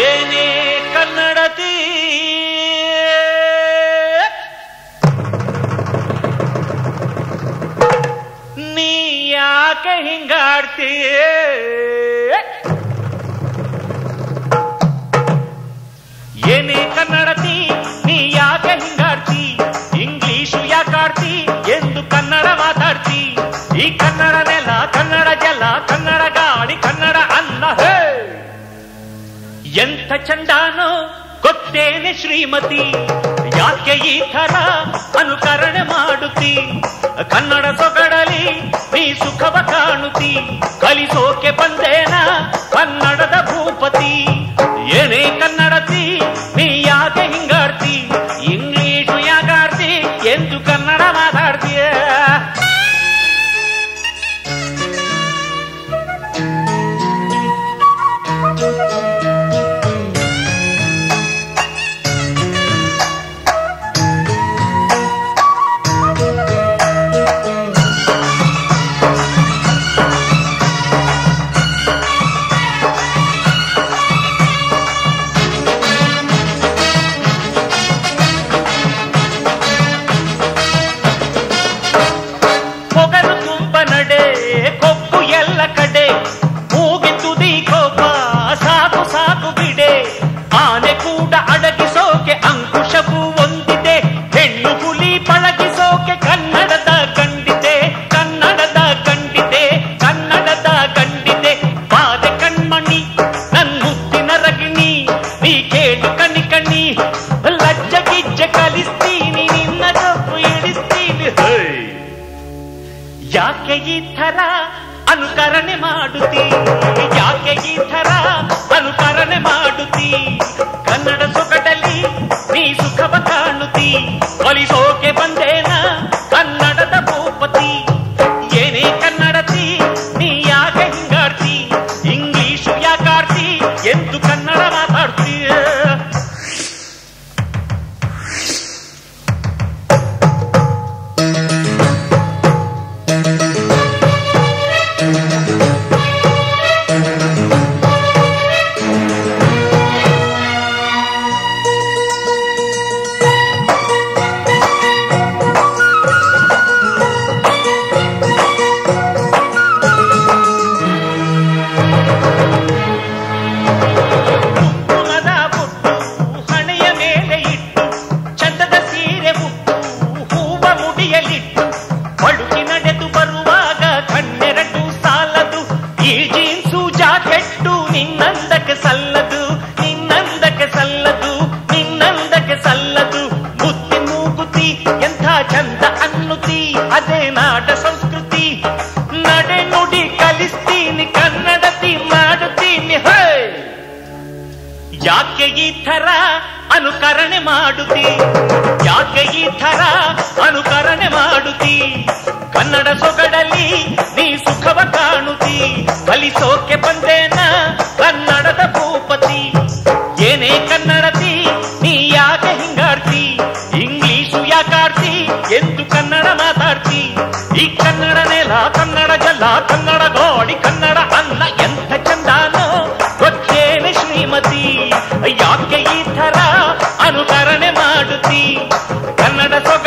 ಏನೇ ಕನ್ನಡತಿ ನೀ ಯಾಕೆ ಹಿಂಗಾಡ್ತೀಯ? ಏನೇ ಕನ್ನಡತಿ ನೀ ಯಾಕೆ ಹಿಂಗಾಡ್ತಿ? ಇಂಗ್ಲಿಷು ಯಾಕಾಡ್ತಿ ಎಂದು ಕನ್ನಡ ಮಾತಾಡ್ತಿ. ಈ ಕನ್ನಡ ನೆಲ, ಕನ್ನಡ ಜಲ, ಕನ್ನಡ ಗಾಳಿ, ಕನ್ನಡ ಅನ್ನ. ಹೇ ಎಂಥ ಚಂದಾನೋ ಗೊತ್ತೇನೆ ಶ್ರೀಮತಿ, ಯಾಕೆ ಈ ಥರ ಅನುಕರಣೆ ಮಾಡುತ್ತಿ? ಕನ್ನಡ ಸೊಗಡಲಿ ನೀ ಸುಖವ ಕಾಣುತ್ತಿ, ಕಲಿಸೋಕೆ ಬಂದೇನ ಕನ್ನಡದ ಭೂಪತಿ. ಏನೇ ಕನ್ನಡತಿ ನೀ ಯಾಕೆ ಹಿಂಗಾಡ್ತಿ? ಇಂಗ್ಲಿಷು ಯಾಕಾಡ್ತಿ ಎಂದು ಕನ್ನಡ ಮಾತಾಡ್ತೀಯ? ಯಾಕೆ ಈ ಥರ ಅನುಕರಣೆ ಮಾಡುತ್ತಿ? ಯಾಕೆ ಈ ಥರ ಅನುಕರಣೆ ಮಾಡುತ್ತಿ? ಕನ್ನಡ ಸೊಗಡಲಿ ನೀ ಸುಖವ ಕಾಣುತ್ತಿ, ಕಲಿಸೋಕೆ ಬಂದೇನ ಕನ್ನಡದ ಭೂಪತಿ. ಏನೇ ಕನ್ನಡತಿ ನೀ ಯಾಕೆ ಹಿಂಗಾಡ್ತಿ? ಇಂಗ್ಲಿಷು ಯಾಕಾಡ್ತಿ ಎಂದು ಕನ್ನಡ ಮಾತಾಡ್ತೀಯ? ಅದೇ ನಾಡ ಸಂಸ್ಕೃತಿ, ನಡೆ ನುಡಿ ಕಲಿಸ್ತೀನಿ, ಕನ್ನಡತಿ ಮಾಡುತ್ತೀನಿ. ಹೇ ಯಾಕೆ ಈ ಥರ ಅನುಕರಣೆ ಮಾಡುತ್ತಿ? ಯಾಕೆ ಈ ಥರ ಅನುಕರಣೆ ಮಾಡುತ್ತಿ? ಕನ್ನಡ ಸೊಗಡಲಿ ನೀ ಸುಖವ ಕಾಣುತ್ತಿ, ಕಲಿಸೋಕೆ ಬಂದೇನ ಕನ್ನಡದ ಭೂಪತಿ. ಏನೇ ಕನ್ನಡತಿ ನೀ ಯಾಕೆ ಹಿಂಗಾಡ್ತಿ? ಇಂಗ್ಲಿಷು ಯಾಕಾಡ್ತಿ ಎಂದು ಕನ್ನಡ ಮಾತಾಡ್ತಿ. ಈ ಕನ್ನಡ ನೆಲ, ಕನ್ನಡ ಜಲ, ಕನ್ನಡ ಗಾಡಿ, ಕನ್ನಡ ಅನ್ನ. ಎಂಥ ಚಂದಾನೋ ಗೊತ್ತೇನೆ ಶ್ರೀಮತಿ, ಯಾಕೆ ಈ ಥರ ಅನುಕರಣೆ ಮಾಡುತ್ತಿ? ಕನ್ನಡ ಸೊಗ